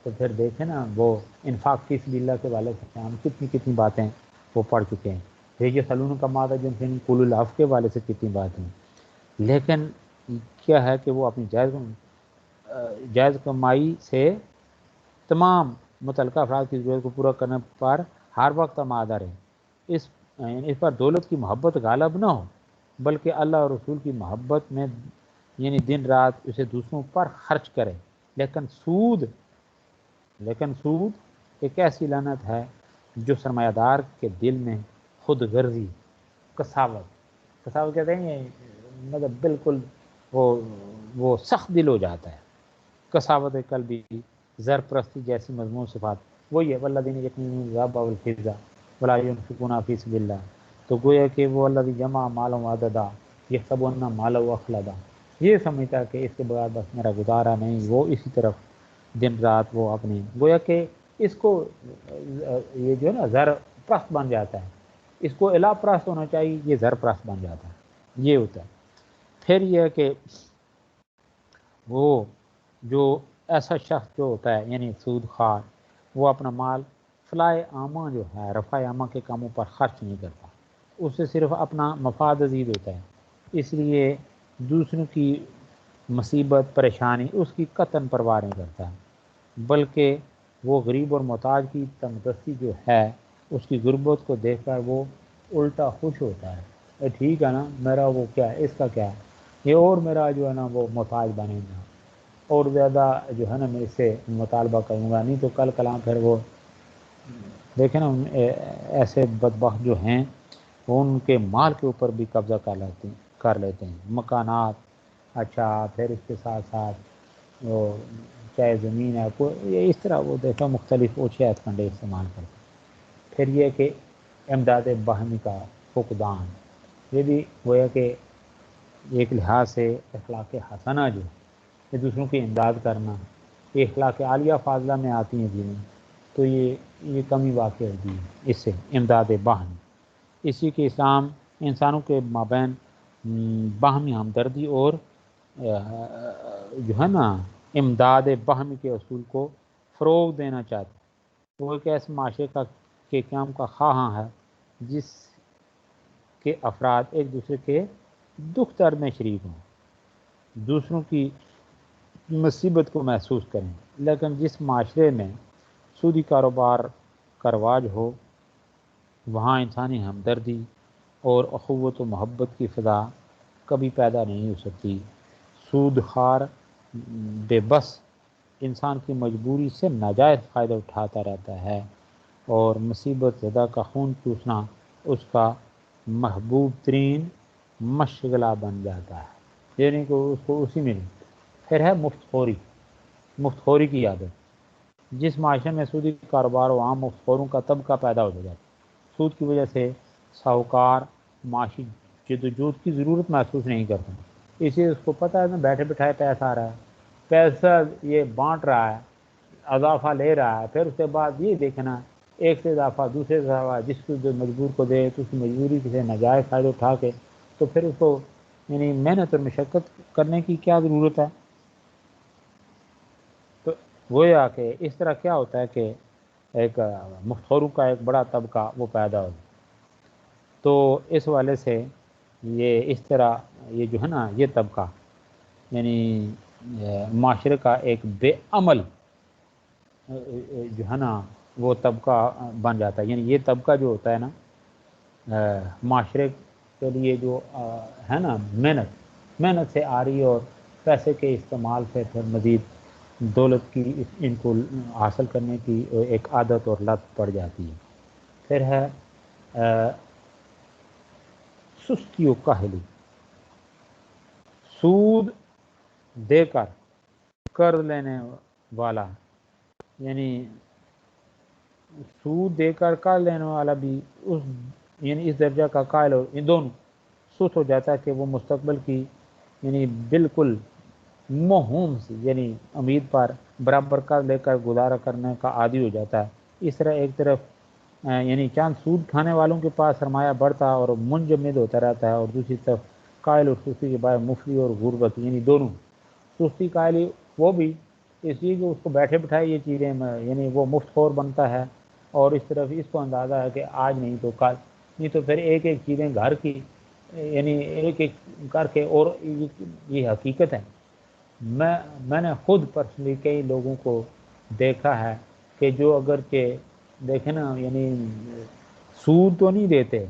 Speaker 1: تو پھر دیکھیں نا وہ انفاق فی سبیل اللہ کے والے سے ہم کتنی باتیں وہ پڑھ چکے ہیں، پھر یہ سلون کا مادہ جن قول العفو کے والے سے کتنی باتیں، لیکن کیا ہے کہ وہ اپنی جائز کمائی سے تمام متعلقہ افراد کی ضرورت کو پورا کرنے پر ہر وقت آمادہ رہے، اس پر دولت کی محبت غالب نہ ہو، بلکہ اللہ اور رسول کی محبت میں یعنی دن رات اسے دوسروں پر خرچ کرے۔ لیکن سود ایک ایسی لعنت ہے جو سرمایہ دار کے دل میں خود غرضی، کساوت کہتے ہیں، مطلب بالکل وہ سخت دل ہو جاتا ہے، کساوت قلبی، زر پرستی جیسی مضمون صفات، وہی ہے والذین یکنزون الذھب والفضہ ولا ينفقونها فی سبیل اللہ، تو گویا کہ وہ الذی جمع مالا وعددا یحسب ان مالہ اخلدا، یہ سمجھتا کہ اس کے بغیر بس میرا گزارا نہیں، وہ اسی طرف دن رات وہ اپنی گویا کہ اس کو یہ جو ہے نا زر پرست بن جاتا ہے، اس کو الہ پرست ہونا چاہیے، یہ زر پرست بن جاتا ہے، یہ ہوتا ہے۔ پھر یہ ہے کہ وہ جو ایسا شخص جو ہوتا ہے یعنی سود خوار، وہ اپنا مال فلاح عامہ جو ہے، رفع عامہ کے کاموں پر خرچ نہیں کرتا، اس سے صرف اپنا مفاد عزیز ہوتا ہے، اس لیے دوسروں کی مصیبت پریشانی اس کی قطعاً پرواہ نہیں کرتا، بلکہ وہ غریب اور محتاج کی تنگدستی جو ہے، اس کی غربت کو دیکھ کر وہ الٹا خوش ہوتا ہے، ٹھیک ہے نا، میرا وہ کیا ہے، اس کا کیا ہے، یہ اور میرا جو ہے نا وہ محتاج بنے گا، اور زیادہ جو ہے نا میں اس سے مطالبہ کروں گا، نہیں تو کل کلام پھر وہ دیکھیں نا ایسے بدبخت جو ہیں وہ ان کے مال کے اوپر بھی قبضہ کر لیتے ہیں، مکانات، اچھا پھر اس کے ساتھ ساتھ وہ چاہے زمین ہے یہ اس طرح وہ دیکھا مختلف اوچھے ہتھ کنڈے استعمال کرتے ہیں۔ پھر یہ کہ امداد باہمی کا فقدان، یہ بھی گویا کہ ایک لحاظ سے اخلاق حسنہ جو یہ دوسروں کی امداد کرنا، یہ اخلاق عالیہ فاضلہ میں آتی ہیں جنہیں، تو یہ کمی واقع ہوتی ہے اس سے امداد باہمی، اسی کے اسلام انسانوں کے مابین باہمی ہمدردی اور جو ہے نا امداد باہمی کے اصول کو فروغ دینا چاہتے ہیں۔ وہ ایک ایسے معاشرے کے قیام کا خواہاں ہے جس کے افراد ایک دوسرے کے دکھ درد میں شریک ہوں، دوسروں کی مصیبت کو محسوس کریں، لیکن جس معاشرے میں سودی کاروبار کا رواج ہو وہاں انسانی ہمدردی اور اخوت و محبت کی فضا کبھی پیدا نہیں ہو سکتی۔ سود خوار بے بس انسان کی مجبوری سے ناجائز فائدہ اٹھاتا رہتا ہے اور مصیبت زدہ کا خون چوسنا اس کا محبوب ترین مشغلہ بن جاتا ہے، یعنی کہ اس کو اسی میں پھر ہے مفت خوری کی عادت، جس معاشرے میں سودی کاروبار و عام مفت خوروں کا طبقہ پیدا ہو جاتا ہے، سود کی وجہ سے ساہوکار معاشی جدوجہد کی ضرورت محسوس نہیں کرتا، اسی اس کو پتہ ہے نا بیٹھے بٹھائے پیسہ آ رہا ہے، پیسہ یہ بانٹ رہا ہے، اضافہ لے رہا ہے، پھر اس کے بعد یہ دیکھنا ایک سے اضافہ دوسرے سے اضافہ، جس کو جو مجبور کو دے تو اس کی مجبوری سے ناجائز فائدہ اٹھا کے تو پھر اس کو یعنی محنت اور مشقت کرنے کی کیا ضرورت ہے۔ تو وہ کہ اس طرح کیا ہوتا ہے کہ ایک مختوروں کا ایک بڑا طبقہ وہ پیدا ہو. تو اس والے سے یہ اس طرح یہ جو ہے نا یہ طبقہ یعنی معاشرے کا ایک بے عمل جو ہے نا وہ طبقہ بن جاتا ہے. یعنی یہ طبقہ جو ہوتا ہے نا معاشرے کے لیے جو ہے نا محنت سے آ رہی ہے اور پیسے کے استعمال سے پھر مزید دولت کی ان کو حاصل کرنے کی ایک عادت اور لت پڑ جاتی ہے. پھر ہے سستی و کاہلی. سود دے کر قرض لینے والا یعنی سود دے کر قرض لینے والا بھی اس یعنی اس درجہ کا قائل ہو ان دونوں سست ہو جاتا ہے کہ وہ مستقبل کی یعنی بالکل موہوم سی یعنی امید پر برابر قرض لے کر گزارا کرنے کا عادی ہو جاتا ہے. اس طرح ایک طرف یعنی چاند سود کھانے والوں کے پاس سرمایہ بڑھتا اور منجمد ہوتا رہتا ہے اور دوسری طرف قائل اور سستی کے باعث مفلی اور غربت یعنی دونوں. سستی قائلی وہ بھی اس لیے کہ اس کو بیٹھے بٹھائے یہ چیزیں یعنی وہ مفت خور بنتا ہے اور اس طرف اس کو اندازہ ہے کہ آج نہیں تو کل نہیں تو پھر ایک ایک چیزیں گھر کی یعنی ایک ایک کر کے. اور یہ حقیقت ہے میں نے خود پرسنلی کئی لوگوں کو دیکھا ہے کہ جو اگر کہ دیکھیں نا یعنی سود تو نہیں دیتے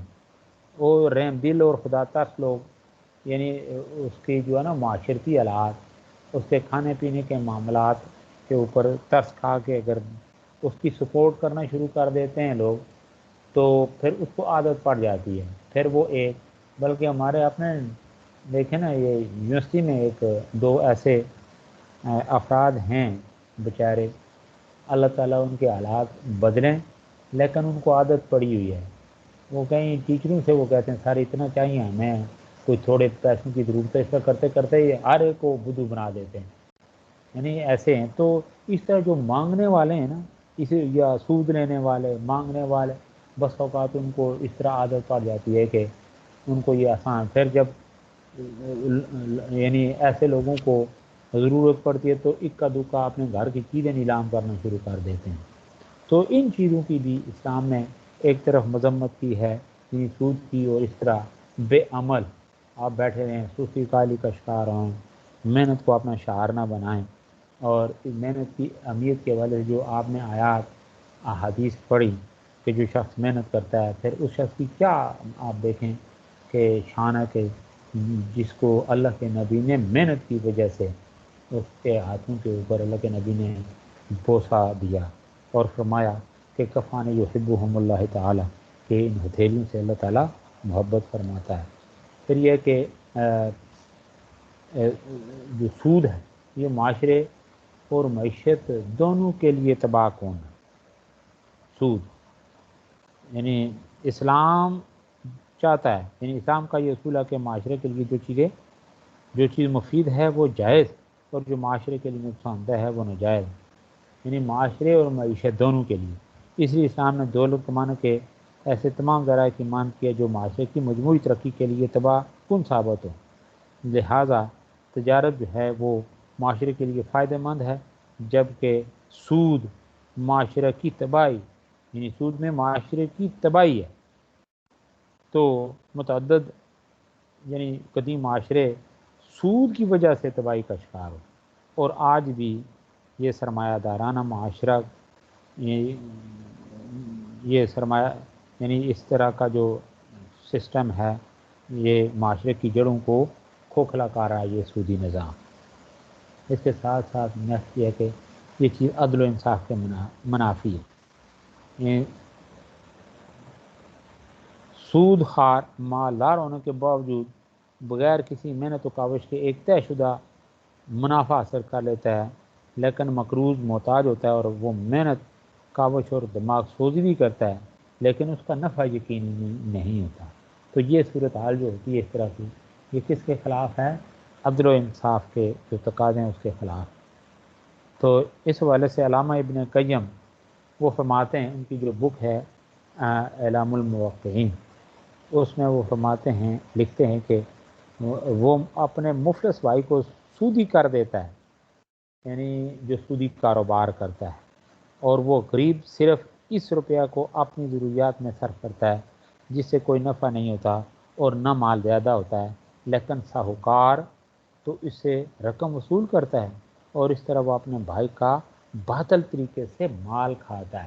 Speaker 1: وہ رحم دل اور خدا ترس لوگ یعنی اس کی جو ہے نا معاشرتی حالات اس کے کھانے پینے کے معاملات کے اوپر ترس کھا کے اگر اس کی سپورٹ کرنا شروع کر دیتے ہیں لوگ تو پھر اس کو عادت پڑ جاتی ہے. پھر وہ ایک بلکہ ہمارے اپنے دیکھیں نا یہ یونیورسٹی میں ایک دو ایسے افراد ہیں بیچارے اللہ تعالیٰ ان کے حالات بدلیں لیکن ان کو عادت پڑی ہوئی ہے. وہ کہیں ٹیچروں سے وہ کہتے ہیں سر اتنا چاہیے ہمیں کوئی تھوڑے پیسوں کی ضرورت ہے اس کا کرتے کرتے ہی ہر ایک کو بدھو بنا دیتے ہیں یعنی ایسے ہیں. تو اس طرح جو مانگنے والے ہیں نا اسے یا سود لینے والے مانگنے والے بس اوقات ان کو اس طرح عادت پڑ جاتی ہے کہ ان کو یہ آسان. پھر جب یعنی ایسے لوگوں کو ضرورت پڑتی ہے تو اکا دکا اپنے گھر کی چیزیں نیلام کرنا شروع کر دیتے ہیں. تو ان چیزوں کی بھی اسلام نے ایک طرف مذمت کی ہے یعنی سود کی اور اس طرح بے عمل آپ بیٹھے رہیں سستی کالی کا شکار ہوں محنت کو اپنا شعار نہ بنائیں. اور اس محنت کی اہمیت کے حوالے سے جو آپ نے آیات احادیث پڑھی کہ جو شخص محنت کرتا ہے پھر اس شخص کی کیا آپ دیکھیں کہ شان ہے کہ جس کو اللہ کے نبی نے محنت کی وجہ سے اس کے ہاتھوں کے اوپر اللہ کے نبی نے بوسہ دیا اور فرمایا کہ کفان یحبہم اللہ تعالیٰ کہ ان ہتھیلیوں سے اللہ تعالیٰ محبت فرماتا ہے. پھر یہ کہ جو سود ہے یہ معاشرے اور معیشت دونوں کے لیے تباہ کون ہے. سود یعنی اسلام چاہتا ہے یعنی اسلام کا یہ اصول ہے کہ معاشرے کے لیے جو چیز مفید ہے وہ جائز اور جو معاشرے کے لیے نقصان دہ ہے وہ ناجائز یعنی معاشرے اور معیشت دونوں کے لیے. اس لیے اسلام نے دولت کمانے کے ایسے تمام ذرائع کی مانگ کیا جو معاشرے کی مجموعی ترقی کے لیے تباہ کن ثابت ہو. لہذا تجارت جو ہے وہ معاشرے کے لیے فائدہ مند ہے جبکہ سود معاشرے کی تباہی یعنی سود میں معاشرے کی تباہی ہے. تو متعدد یعنی قدیم معاشرے سود کی وجہ سے تباہی کا شکار ہو اور آج بھی یہ سرمایہ دارانہ معاشرہ یہ سرمایہ یعنی اس طرح کا جو سسٹم ہے یہ معاشرے کی جڑوں کو کھوکھلا کر رہا ہے یہ سودی نظام. اس کے ساتھ ساتھ نیکسٹ یہ ہے کہ یہ چیز عدل و انصاف کے منافی ہے. سود خوار مالدار ہونے کے باوجود بغیر کسی محنت و کاوش کے ایک طے شدہ منافع حاصل کر لیتا ہے لیکن مقروض محتاج ہوتا ہے اور وہ محنت کاوش اور دماغ سوزی بھی کرتا ہے لیکن اس کا نفع یقینی نہیں ہوتا. تو یہ صورتحال جو ہوتی ہے اس طرح کی یہ کس کے خلاف ہے عدل و انصاف کے جو تقاضے ہیں اس کے خلاف. تو اس حوالے سے علامہ ابن قیم وہ فرماتے ہیں ان کی جو بک ہے اعلام الموقعین اس میں وہ فرماتے ہیں لکھتے ہیں کہ وہ اپنے مفلس بھائی کو سودی کر دیتا ہے یعنی جو سودی کاروبار کرتا ہے اور وہ غریب صرف اس روپیہ کو اپنی ضروریات میں صرف کرتا ہے جس سے کوئی نفع نہیں ہوتا اور نہ مال زیادہ ہوتا ہے، لیکن ساہوکار تو اس سے رقم وصول کرتا ہے اور اس طرح وہ اپنے بھائی کا باطل طریقے سے مال کھاتا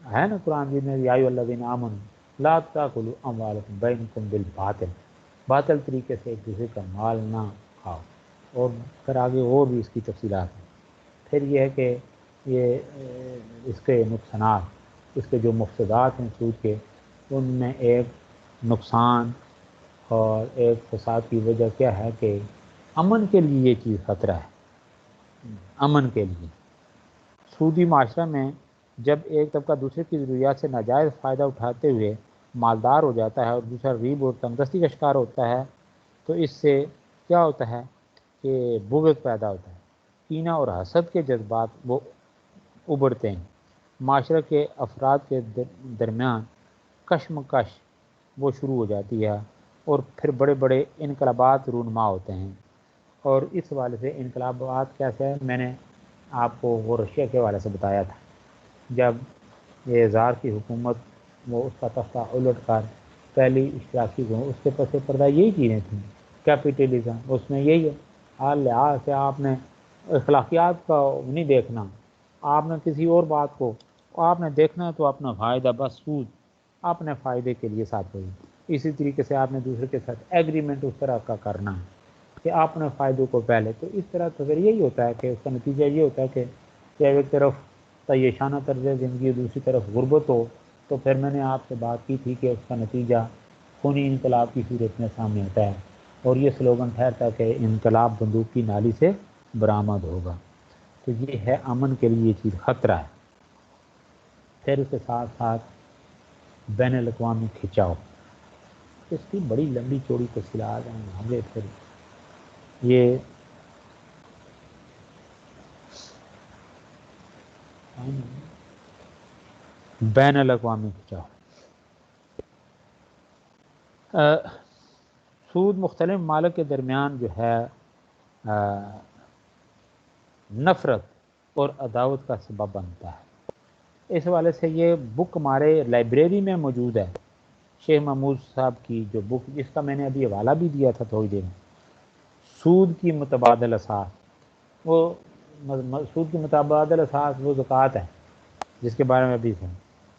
Speaker 1: ہے نا قرآن جی میں یا ایھا الذین آمنوا لا تاکلوا اموالکم بینکم بالباطل، باطل طریقے سے ایک دوسرے کا مال نہ کھاؤ، اور پھر آگے اور بھی اس کی تفصیلات ہیں۔ پھر یہ ہے کہ یہ اس کے نقصانات، اس کے جو مفسدات ہیں سود کے، ان میں ایک نقصان اور ایک فساد کی وجہ کیا ہے کہ امن کے لیے یہ چیز خطرہ ہے، امن کے لیے۔ سودی معاشرہ میں جب ایک طبقہ دوسرے کی ضروریات سے ناجائز فائدہ اٹھاتے ہوئے مالدار ہو جاتا ہے اور دوسرا غریب اور تنگدستی کا شکار ہوتا ہے تو اس سے کیا ہوتا ہے کہ بغض پیدا ہوتا ہے، کینہ اور حسد کے جذبات وہ ابھرتے ہیں، معاشرے کے افراد کے درمیان کشمکش وہ شروع ہو جاتی ہے اور پھر بڑے بڑے انقلابات رونما ہوتے ہیں۔ اور اس حوالے سے انقلابات کیسے ہیں، میں نے آپ کو وہ رشیا کے حوالے سے بتایا تھا، جب یہ زار کی حکومت وہ اس کا تختہ الٹ کر پہلی اشتراکی کو، اس کے پس پردہ یہی چیزیں تھیں، کیپیٹلزم، اس میں یہی ہے، ہر لحاظ سے آپ نے اخلاقیات کا نہیں دیکھنا، آپ نے کسی اور بات کو آپ نے دیکھنا ہے تو اپنا فائدہ، بس سود اپنے فائدے کے لیے ساتھ ہوئی۔ اسی طریقے سے آپ نے دوسرے کے ساتھ ایگریمنٹ اس طرح کا کرنا ہے کہ اپنے فائدوں کو پہلے، تو اس طرح تو پھر یہی ہوتا ہے کہ اس کا نتیجہ یہ ہوتا ہے کہ جب ایک طرف تعیشانہ طرز زندگی دوسری طرف غربت ہو، تو پھر میں نے آپ سے بات کی تھی کہ اس کا نتیجہ خونی انقلاب کی صورت میں سامنے ہوتا ہے، اور یہ سلوگن ٹھہرتا ہے کہ انقلاب بندوق کی نالی سے برآمد ہوگا۔ تو یہ ہے امن کے لیے یہ چیز خطرہ ہے۔ پھر اس کے ساتھ ساتھ بین الاقوامی کھنچاؤ، اس کی بڑی لمبی چوڑی تفصیلات ہیں، آگے پھر یہ بین الاقوامی کھنچاؤ، سود مختلف ممالک کے درمیان جو ہے نفرت اور عداوت کا سبب بنتا ہے۔ اس حوالے سے یہ بک ہمارے لائبریری میں موجود ہے، شیخ محمود صاحب کی جو بک، جس کا میں نے ابھی حوالہ بھی دیا تھا تھوڑی دیر میں، سود کی متبادل اساس، وہ سود کی متبادل اساس وہ زکوٰۃ ہے جس کے بارے میں ابھی تھا۔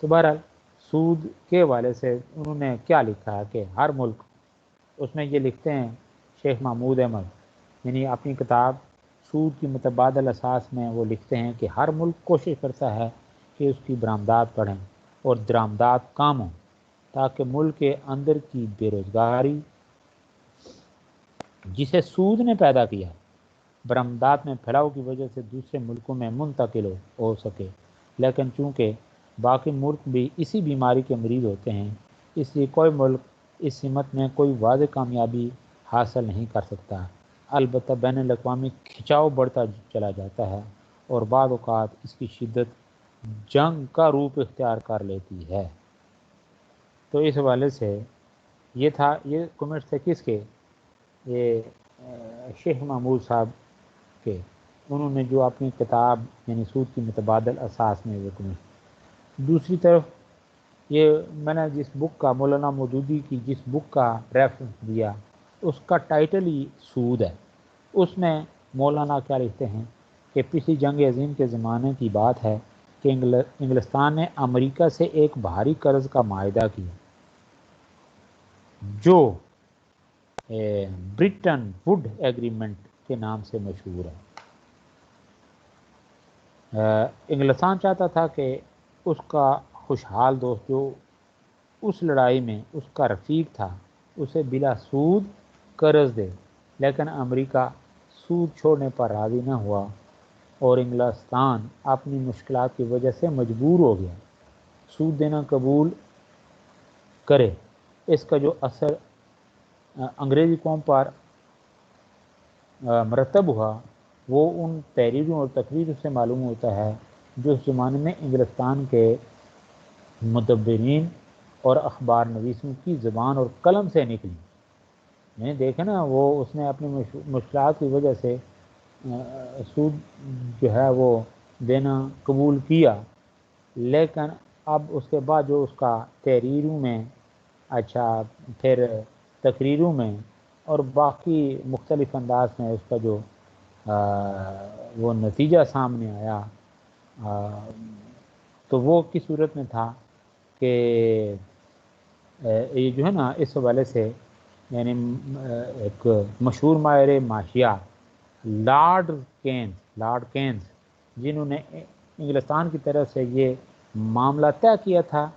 Speaker 1: تو بہرحال سود کے حوالے سے انہوں نے کیا لکھا ہے کہ ہر ملک، اس میں یہ لکھتے ہیں شیخ محمود احمد، یعنی اپنی کتاب سود کی متبادل اساس میں وہ لکھتے ہیں کہ ہر ملک کوشش کرتا ہے کہ اس کی برآمدات بڑھیں اور درآمدات کم ہوں تاکہ ملک کے اندر کی بے روزگاری جسے سود نے پیدا کیا برآمدات میں پھیلاؤ کی وجہ سے دوسرے ملکوں میں منتقل ہو سکے، لیکن چونکہ باقی ملک بھی اسی بیماری کے مریض ہوتے ہیں، اس لیے کوئی ملک اس سمت میں کوئی واضح کامیابی حاصل نہیں کر سکتا۔ البتہ بین الاقوامی کھنچاؤ بڑھتا چلا جاتا ہے اور بعض اوقات اس کی شدت جنگ کا روپ اختیار کر لیتی ہے۔ تو اس حوالے سے یہ تھا، یہ کمنٹس تھے کس کے، یہ شیخ محمود صاحب کے، انہوں نے جو اپنی کتاب یعنی سود کی متبادل اساس میں وہ کمنٹس۔ دوسری طرف یہ میں نے جس بک کا، مولانا مودودی کی جس بک کا ریفرنس دیا، اس کا ٹائٹل ہی سود ہے۔ اس میں مولانا کیا لکھتے ہیں کہ پچھلی جنگ عظیم کے زمانے کی بات ہے کہ انگلستان نے امریکہ سے ایک بھاری قرض کا معاہدہ کیا جو برٹن ووڈ ایگریمنٹ کے نام سے مشہور ہے۔ انگلستان چاہتا تھا کہ اس کا خوشحال دوست جو اس لڑائی میں اس کا رفیق تھا اسے بلا سود قرض دے، لیکن امریکہ سود چھوڑنے پر راضی نہ ہوا اور انگلستان اپنی مشکلات کی وجہ سے مجبور ہو گیا سود دینا قبول کرے۔ اس کا جو اثر انگریزی قوم پر مرتب ہوا وہ ان تحریروں اور تقریروں سے معلوم ہوتا ہے جو اس زمانے میں انگلستان کے مدبرین اور اخبار نویسوں کی زبان اور قلم سے نکلی۔ یعنی دیکھیں نا، وہ اس نے اپنی مشکلات کی وجہ سے سود جو ہے وہ دینا قبول کیا، لیکن اب اس کے بعد جو اس کا تحریروں میں، اچھا پھر تقریروں میں اور باقی مختلف انداز میں اس کا جو وہ نتیجہ سامنے آیا، تو وہ کس صورت میں تھا کہ یہ جو ہے نا اس حوالے سے یعنی ایک مشہور ماہر معاشیات لارڈ کینز جنہوں نے انگلستان کی طرف سے یہ معاملہ طے کیا تھا،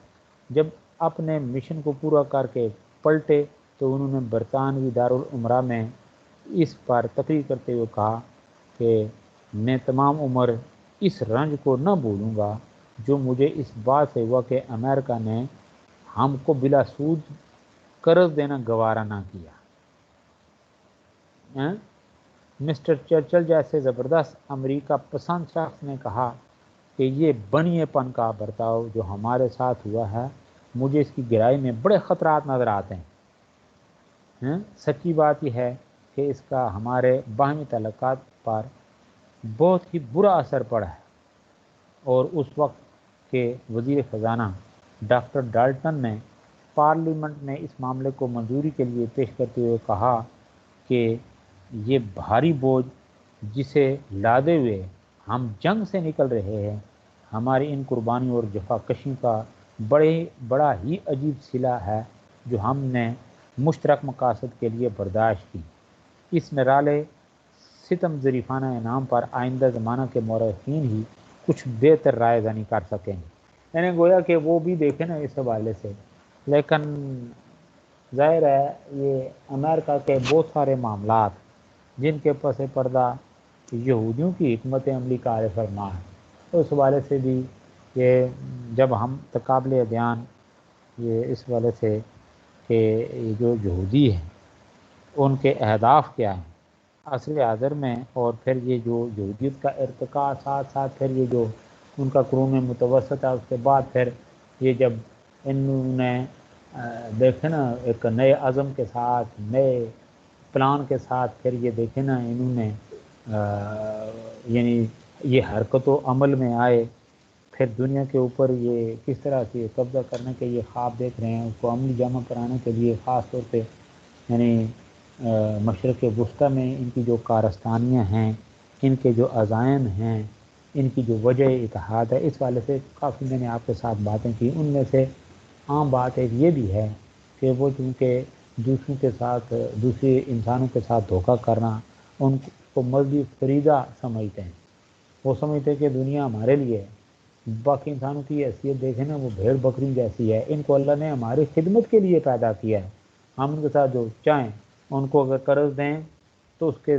Speaker 1: جب اپنے مشن کو پورا کر کے پلٹے تو انہوں نے برطانوی دارالعمرہ میں اس پر تقریر کرتے ہوئے کہا کہ میں تمام عمر اس رنج کو نہ بھولوں گا جو مجھے اس بات سے ہوا کہ امریکہ نے ہم کو بلا سود قرض دینا گوارا نہ کیا۔ مسٹر چرچل جیسے زبردست امریکہ پسند شخص نے کہا کہ یہ بنیے پن کا برتاؤ جو ہمارے ساتھ ہوا ہے، مجھے اس کی گہرائی میں بڑے خطرات نظر آتے ہیں۔ سچی بات یہ ہے کہ اس کا ہمارے باہمی تعلقات پر بہت ہی برا اثر پڑا ہے، اور اس وقت کے وزیر خزانہ ڈاکٹر ڈالٹن نے پارلیمنٹ میں اس معاملے کو منظوری کے لیے پیش کرتے ہوئے کہا کہ یہ بھاری بوجھ جسے لادے ہوئے ہم جنگ سے نکل رہے ہیں، ہماری ان قربانیوں اور جفاکشی کا بڑا ہی عجیب صلہ ہے جو ہم نے مشترک مقاصد کے لیے برداشت کی۔ اس نرالے ستم ظریفانہ انعام پر آئندہ زمانہ کے مورخین ہی کچھ بہتر رائے دانی کر سکیں گے۔ یعنی گویا کہ وہ بھی دیکھیں نا اس حوالے سے، لیکن ظاہر ہے یہ امریکہ کے بہت سارے معاملات جن کے پس پردہ یہودیوں کی حکمت عملی کا عارف فرما ہے، اس حوالے سے بھی یہ جب ہم تقابل ادیان یہ اس حوالے سے کہ یہ جو یہودی ہیں ان کے اہداف کیا ہیں عصر حاضر میں، اور پھر یہ جو یہودیت کا ارتقاء ساتھ ساتھ پھر یہ جو ان کا قرون متوسط ہے، اس کے بعد پھر یہ جب انہوں نے دیکھے نا ایک نئے عزم کے ساتھ نئے پلان کے ساتھ پھر یہ دیکھے نا انہوں نے یعنی یہ حرکت و عمل میں آئے، پھر دنیا کے اوپر یہ کس طرح سے قبضہ کرنے کے یہ خواب دیکھ رہے ہیں، اس کو عملی جامہ پرانے کے لیے خاص طور پہ یعنی مشرق وسطیٰ میں ان کی جو کارستانیاں ہیں، ان کے جو عزائم ہیں، ان کی جو وجہ اتحاد ہے، اس والے سے کافی میں نے آپ کے ساتھ باتیں کی۔ ان میں سے عام بات ایک یہ بھی ہے کہ وہ چونکہ دوسروں کے ساتھ دوسرے انسانوں کے ساتھ دھوکہ کرنا ان کو مذہبی فریضہ سمجھتے ہیں، وہ سمجھتے ہیں کہ دنیا ہمارے لیے ہے، باقی انسانوں کی حیثیت دیکھیں نا وہ بھیڑ بکری جیسی ہے، ان کو اللہ نے ہماری خدمت کے لیے پیدا کیا ہے، ہم ان کے ساتھ جو چاہیں ان کو اگر قرض دیں تو اس کے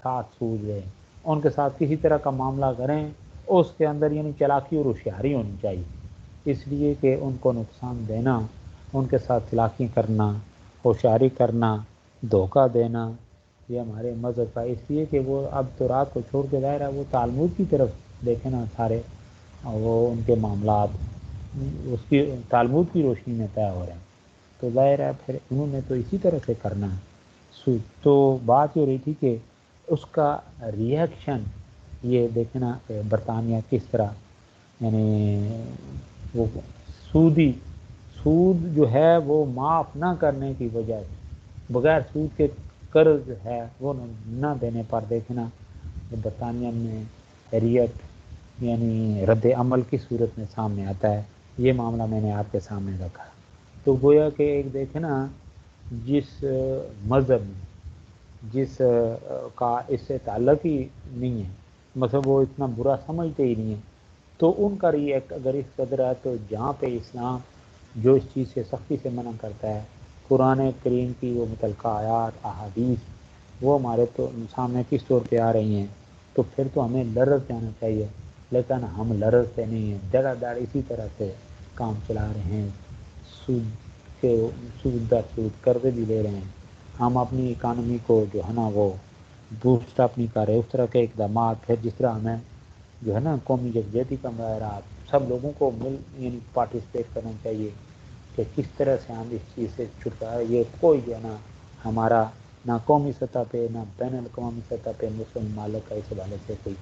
Speaker 1: ساتھ سود لیں، ان کے ساتھ کسی طرح کا معاملہ کریں اس کے اندر یعنی چالاکی اور ہوشیاری ہونی چاہیے، اس لیے کہ ان کو نقصان دینا، ان کے ساتھ چالاکی کرنا، ہوشیاری کرنا، دھوکہ دینا یہ ہمارے مذہب کا، اس لیے کہ وہ اب تو رات کو چھوڑ کے ظاہر ہے وہ تالمود کی طرف دیکھیں نا سارے وہ ان کے معاملات اس کی تالمود کی روشنی میں طے ہو رہے ہیں، تو ظاہر ہے پھر انہوں نے تو اسی طرح سے کرنا ہے۔ تو بات یہ رہی تھی کہ اس کا ریئیکشن یہ دیکھنا کہ برطانیہ کس طرح یعنی وہ سود جو ہے وہ معاف نہ کرنے کی وجہ سے بغیر سود کے قرض ہے وہ نہ دینے پر دیکھنا برطانیہ میں ریئیکٹ یعنی رد عمل کی صورت میں سامنے آتا ہے، یہ معاملہ میں نے آپ کے سامنے رکھا۔ تو گویا کہ ایک دیکھیں نا جس مذہب میں جس کا اس سے تعلق ہی نہیں ہے، مطلب وہ اتنا برا سمجھتے ہی نہیں ہیں، تو ان کا ریئیکٹ اگر اس قدر ہے تو جہاں پہ اسلام جو اس چیز سے سختی سے منع کرتا ہے، قرآن کریم کی وہ متعلقہ آیات احادیث وہ ہمارے تو سامنے کس طور پہ آ رہی ہیں، تو پھر تو ہمیں لرز جانا چاہیے، لیکن ہم لرزتے نہیں ہیں، دڑا دڑ اسی طرح سے کام چلا رہے ہیں، سود در سود قرضے بھی لے رہے ہیں، ہم اپنی اکانومی کو جو ہے نا وہ بوسٹ اپ نہیں کر رہے، اس طرح کے اقدامات پھر جس طرح ہمیں جو ہے نا قومی یکجہتی کا مظاہرات سب لوگوں کو یعنی پارٹیسپیٹ کرنا چاہیے کہ کس طرح سے ہم اس چیز سے چھٹکارا، یہ کوئی جو ہے نا ہمارا نہ قومی سطح پہ نہ بین الاقوامی سطح پہ مسلم ممالک کا اس حوالے سے کوئی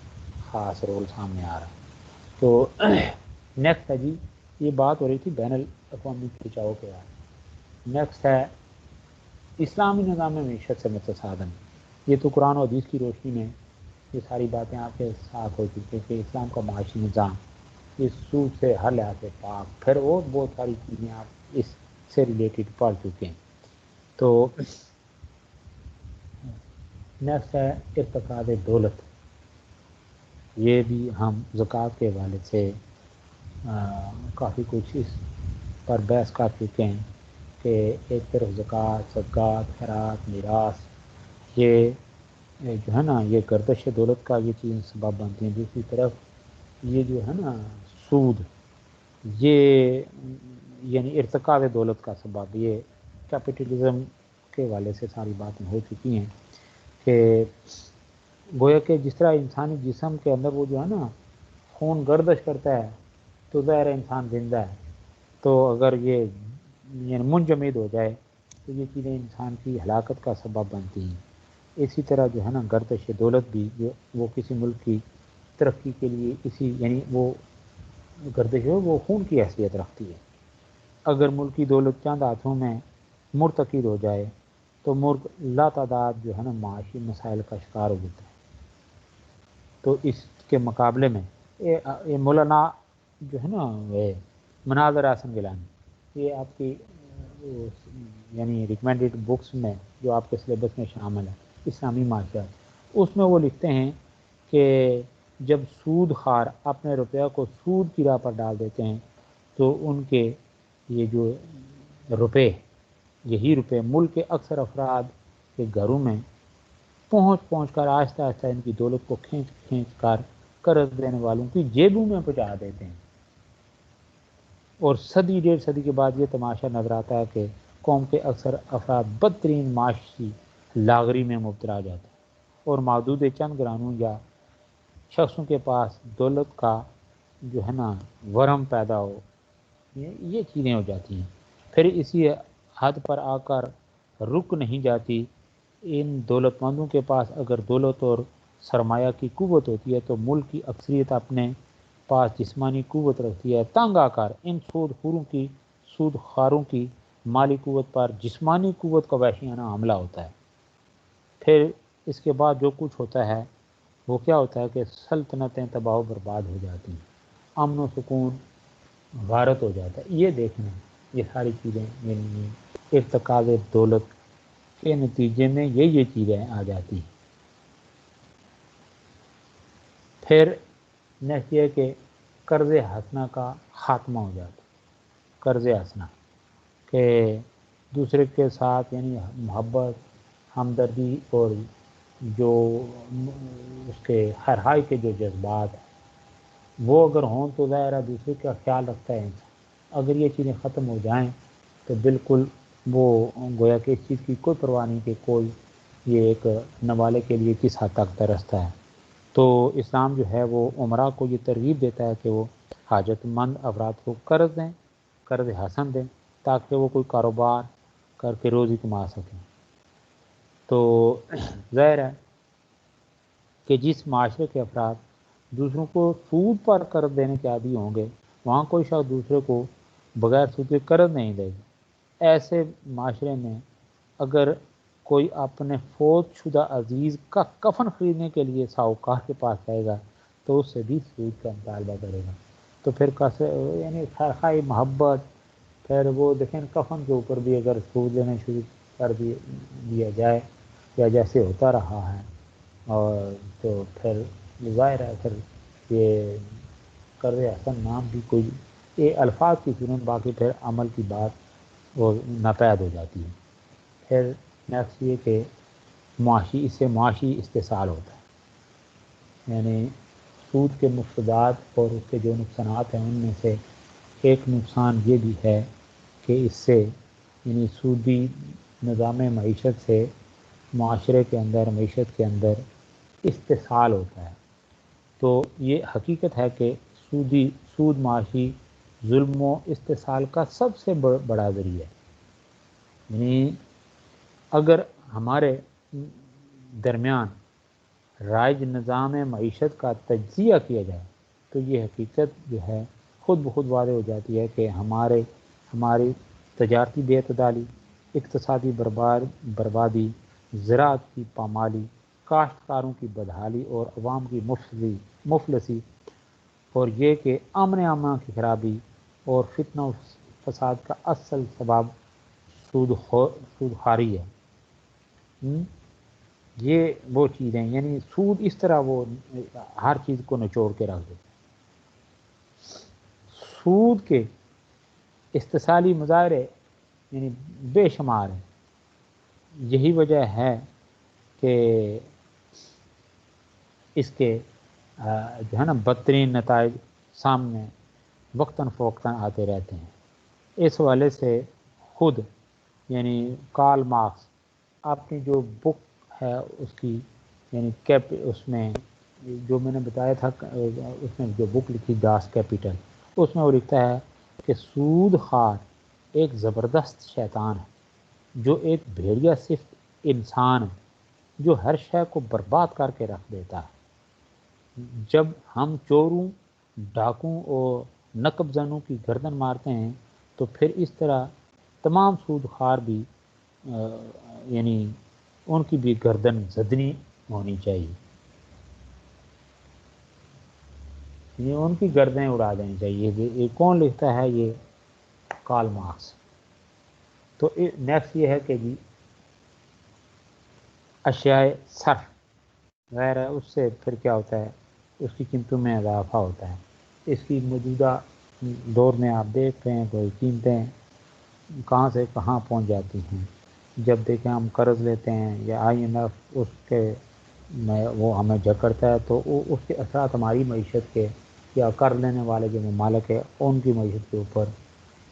Speaker 1: خاص رول سامنے آ رہا ہے۔ تو نیکسٹ ہے جی، یہ بات ہو رہی تھی بین الاقوامی کھینچاؤ کے بعد، نیکسٹ ہے اسلامی نظام معیشت سے متصادم۔ یہ تو قرآن و حدیث کی روشنی میں یہ ساری باتیں آپ کے ساتھ ہو چکی ہیں کہ اسلام کا معاشی نظام اس سود سے ہر لحاظ سے پاک، پھر اور بہت ساری چیزیں آپ اس سے ریلیٹڈ پڑھ چکے ہیں۔ تو نیکسٹ ہے ارتقاء دولت، یہ بھی ہم زکوٰۃ کے حوالے سے کافی کچھ اس پر بحث کر چکے ہیں کہ ایک طرف زکوٰۃ، صدقات، خیرات، میراث، یہ جو ہے نا یہ گردش دولت کا یہ چیزیں سبب بنتی ہیں۔ دوسری طرف یہ جو ہے نا سود، یہ یعنی ارتقاء دولت کا سبب، یہ کیپٹلزم کے حوالے سے ساری باتیں ہو چکی ہیں کہ گویا کہ جس طرح انسانی جسم کے اندر وہ جو ہے نا خون گردش کرتا ہے تو ظاہر انسان زندہ ہے، تو اگر یہ یعنی منجمد ہو جائے تو یہ چیزیں انسان کی ہلاکت کا سبب بنتی ہیں۔ اسی طرح جو ہے نا گردش دولت بھی جو وہ کسی ملک کی ترقی کے لیے اسی یعنی وہ گردش ہے وہ خون کی حیثیت رکھتی ہے۔ اگر ملکی دولت چند ہاتھوں میں مرتکز ہو جائے تو ملک لاتعداد جو ہے نا معاشی مسائل کا شکار ہو جاتا ہے۔ تو اس کے مقابلے میں یہ مولانا جو ہے نا مناظر حسن گیلانی، یہ آپ کی یعنی ریکمینڈیڈ بکس میں جو آپ کے سلیبس میں شامل ہے اسلامی معاشرت، اس میں وہ لکھتے ہیں کہ جب سود خوار اپنے روپیہ کو سود کی راہ پر ڈال دیتے ہیں تو ان کے یہ جو روپے، یہی روپے ملک کے اکثر افراد کے گھروں میں پہنچ کر آہستہ آہستہ ان کی دولت کو کھینچ کر قرض دینے والوں کی جیبوں میں پہنچا دیتے ہیں۔ اور صدی ڈیڑھ صدی کے بعد یہ تماشا نظر آتا ہے کہ قوم کے اکثر افراد بدترین معاشی لاغری میں مبتلا ہو جاتے ہیں اور محدود چند گھرانوں یا شخصوں کے پاس دولت کا جو ہے نا ورم پیدا ہو، یہ چیزیں ہو جاتی ہیں۔ پھر اسی حد پر آ کر رک نہیں جاتی، ان دولت مندوں کے پاس اگر دولت اور سرمایہ کی قوت ہوتی ہے تو ملک کی اکثریت اپنے پاس جسمانی قوت رکھتی ہے، تنگ آ کر ان سود خاروں کی مالی قوت پر جسمانی قوت کا وحشیانہ حملہ ہوتا ہے۔ پھر اس کے بعد جو کچھ ہوتا ہے وہ کیا ہوتا ہے کہ سلطنتیں تباہ و برباد ہو جاتی ہیں، امن و سکون غارت ہو جاتا ہے۔ یہ دیکھنا یہ ساری چیزیں یعنی ارتقاء دولت کے نتیجے میں یہ چیزیں آ جاتی ہیں۔ پھر نیکسٹ یہ کہ قرض حسنہ کا خاتمہ ہو جاتا ہے۔ قرض حسنہ کہ دوسرے کے ساتھ یعنی محبت، ہمدردی اور جو اس کے خیرخواہی کے جو جذبات ہیں وہ اگر ہوں تو ظاہر دوسرے کا خیال رکھتا ہے انسان۔ اگر یہ چیزیں ختم ہو جائیں تو بالکل وہ گویا کہ اس چیز کی کوئی پرواہ نہیں کہ کوئی یہ ایک نوالے کے لیے کس حد تک ترستا ہے۔ تو اسلام جو ہے وہ عمرا کو یہ ترغیب دیتا ہے کہ وہ حاجت مند افراد کو قرض دیں، قرض حسن دیں تاکہ وہ کوئی کاروبار کر کے روزی کما سکیں۔ تو ظاہر ہے کہ جس معاشرے کے افراد دوسروں کو سود پر قرض دینے کے عادی ہوں گے وہاں کوئی شخص دوسرے کو بغیر سود کے قرض نہیں دے گا۔ ایسے معاشرے میں اگر کوئی اپنے فوت شدہ عزیز کا کفن خریدنے کے لیے ساہوکار کے پاس جائے گا تو اس سے بھی سود کا مطالبہ کرے گا۔ تو پھر یعنی خیرخواہی، محبت، پھر وہ دیکھیں کفن کے اوپر بھی اگر سود لینا شروع کر دیا جائے یا جیسے ہوتا رہا ہے اور تو پھر ظاہر ہے پھر یہ قرض حسن نام بھی کوئی یہ الفاظ کی صورت، باقی پھر عمل کی بات وہ ناپید ہو جاتی ہے۔ پھر نیکسٹ یہ کہ اس سے معاشی استحصال ہوتا ہے، یعنی سود کے مفسدات اور اس کے جو نقصانات ہیں ان میں سے ایک نقصان یہ بھی ہے کہ اس سے یعنی سودی نظام معیشت سے معاشرے کے اندر، معیشت کے اندر استحصال ہوتا ہے۔ تو یہ حقیقت ہے کہ سود معاشی ظلم و استحصال کا سب سے بڑا ذریعہ ہے۔ یعنی اگر ہمارے درمیان رائج نظام معیشت کا تجزیہ کیا جائے تو یہ حقیقت جو ہے خود بخود واضح ہو جاتی ہے کہ ہماری تجارتی بے اعتدالی، اقتصادی بربادی، زراعت کی پامالی، کاشتکاروں کی بدحالی اور عوام کی مفلسی، اور یہ کہ امن کی خرابی اور فتنہ و فساد کا اصل سبب سود خواری ہے۔ یہ وہ چیزیں، یعنی سود اس طرح وہ ہر چیز کو نچوڑ کے رکھ دیتا ہے۔ سود کے استحصالی مظاہرے یعنی بے شمار ہیں۔ یہی وجہ ہے کہ اس کے جو ہے نا بدترین نتائج سامنے وقتاً فوقتاً آتے رہتے ہیں۔ اس حوالے سے خود یعنی کارل مارکس اپنی جو بک ہے اس کی یعنی اس میں جو میں نے بتایا تھا، اس نے جو بک لکھی داس کیپیٹل، اس میں وہ لکھتا ہے کہ سود خار ایک زبردست شیطان ہے، جو ایک بھیڑیا صرف انسان ہے جو ہر شے کو برباد کر کے رکھ دیتا ہے۔ جب ہم چوروں، ڈاکوں اور نقب زنوں کی گردن مارتے ہیں تو پھر اس طرح تمام سود خوار بھی یعنی ان کی بھی گردن زدنی ہونی چاہیے، یعنی ان کی گردنیں اڑا دینی چاہیے۔ یہ کون لکھتا ہے؟ یہ کارل مارکس۔ تو نیکسٹ یہ ہے کہ جی اشیاء صرف غیر ہے، اس سے پھر کیا ہوتا ہے؟ اس کی قیمتوں میں اضافہ ہوتا ہے۔ اس کی موجودہ دور میں آپ دیکھ رہے ہیں کوئی قیمتیں کہاں سے کہاں پہنچ جاتی ہیں۔ جب دیکھیں ہم قرض لیتے ہیں یا IMF اس کے میں وہ ہمیں جکڑتا ہے تو اس کے اثرات ہماری معیشت کے یا قرض لینے والے جو ممالک ہے ان کی معیشت کے اوپر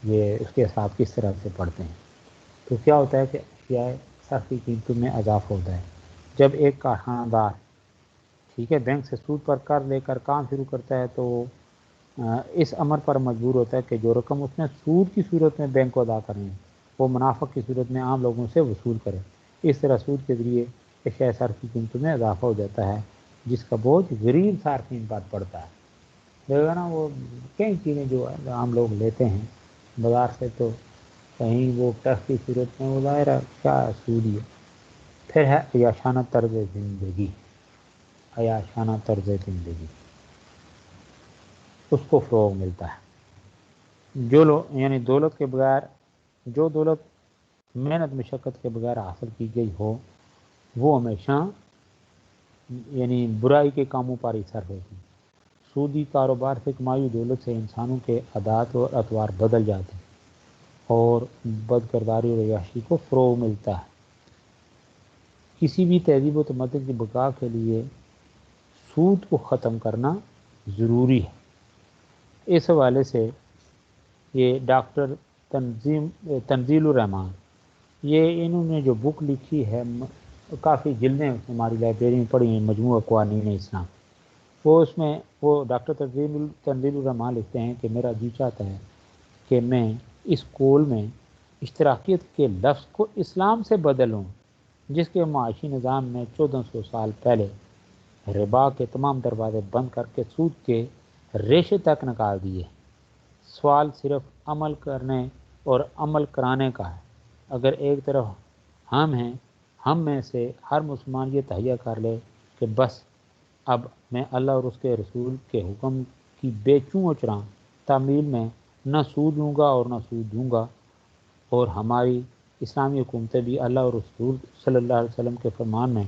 Speaker 1: یہ اس کے اثرات کس طرح سے پڑتے ہیں۔ تو کیا ہوتا ہے کہ اشیاء صرف کی قیمتوں میں اضافہ ہوتا ہے۔ جب ایک کارخانہ دار ٹھیک ہے بینک سے سود پر قرض لے کر کام شروع کرتا ہے تو اس امر پر مجبور ہوتا ہے کہ جو رقم اس نے سود کی صورت میں بینک کو ادا کرنی ہے وہ منافع کی صورت میں عام لوگوں سے وصول کرے۔ اس طرح سود کے ذریعے اشیاء صرف کی قیمتوں میں اضافہ ہو جاتا ہے، جس کا بوجھ غریب صارفین پر پڑتا ہے۔ دیکھا نا وہ کئی چیزیں جو ہے عام لوگ لیتے ہیں بازار سے، تو کہیں وہ ٹیکس کی صورت میں وہ ظاہر ہے کیا سود ہی ہے۔ پھر ہے عیاشانہ طرز زندگی، عیاشانہ طرز زندگی اس کو فروغ ملتا ہے۔ جو لوگ یعنی دولت کے بغیر، جو دولت محنت مشقت کے بغیر حاصل کی گئی ہو وہ ہمیشہ یعنی برائی کے کاموں پر ہی صرف ہوتی ہے۔ سودی کاروبار سے کمائی ہوئی دولت سے انسانوں کے عادات اور اطوار بدل جاتے ہیں اور بد کرداری اور عیاشی کو فروغ ملتا ہے۔ کسی بھی تہذیب و تمدن کی بقا کے لیے سود کو ختم کرنا ضروری ہے۔ اس حوالے سے یہ ڈاکٹر تنزیل الرحمان، یہ انہوں نے جو بک لکھی ہے کافی جلدیں ہماری لائبریری میں پڑھی ہیں، مجموعہ قوانین اسلام، وہ اس میں وہ ڈاکٹر تنزیل الرحمان لکھتے ہیں کہ میرا جی چاہتا ہے کہ میں اس کول میں اشتراکیت کے لفظ کو اسلام سے بدلوں، جس کے معاشی نظام میں 1400 سال پہلے ربا کے تمام دروازے بند کر کے سود کے ریشے تک نکال دیے۔ سوال صرف عمل کرنے اور عمل کرانے کا ہے۔ اگر ایک طرف ہم ہیں، ہم میں سے ہر مسلمان یہ تہیہ کر لے کہ بس اب میں اللہ اور اس کے رسول کے حکم کی بے چوں و چراں تعمیل میں نہ سود لوں گا اور نہ سود دوں گا، اور ہماری اسلامی حکومتیں بھی اللہ اور رسول صلی اللہ علیہ وسلم کے فرمان میں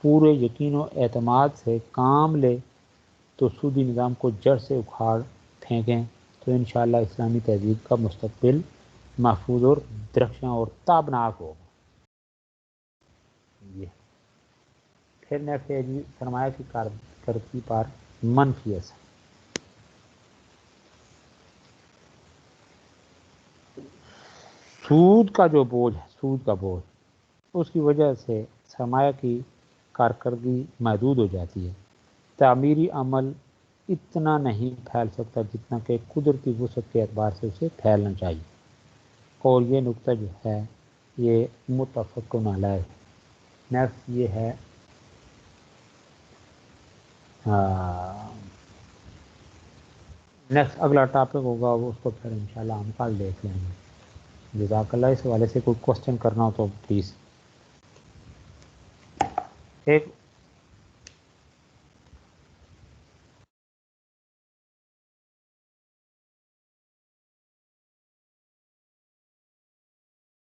Speaker 1: پورے یقین و اعتماد سے کام لے تو سودی نظام کو جڑ سے اکھاڑ پھینکیں تو انشاءاللہ اسلامی تہذیب کا مستقبل محفوظ اور درخشاں اور تابناک ہوگا۔ یہ پھر نیکسٹ ہے جی سرمایہ کی کارکردگی پر منفی اثر۔ سود کا جو بوجھ ہے، سود کا بوجھ، اس کی وجہ سے سرمایہ کی کارکردگی محدود ہو جاتی ہے۔ تعمیری عمل اتنا نہیں پھیل سکتا جتنا کہ قدرتی وسعت کے اعتبار سے اسے پھیلنا چاہیے، اور یہ نقطہ جو ہے یہ متفق علیہ ہے۔ نیکسٹ یہ ہے نیکسٹ اگلا ٹاپک ہوگا وہ اس کو پھر انشاءاللہ ہم کل دیکھ لیں گے. جزاک اللہ. اس حوالے سے کوئی کوشچن کرنا ہو تو پلیز. ایک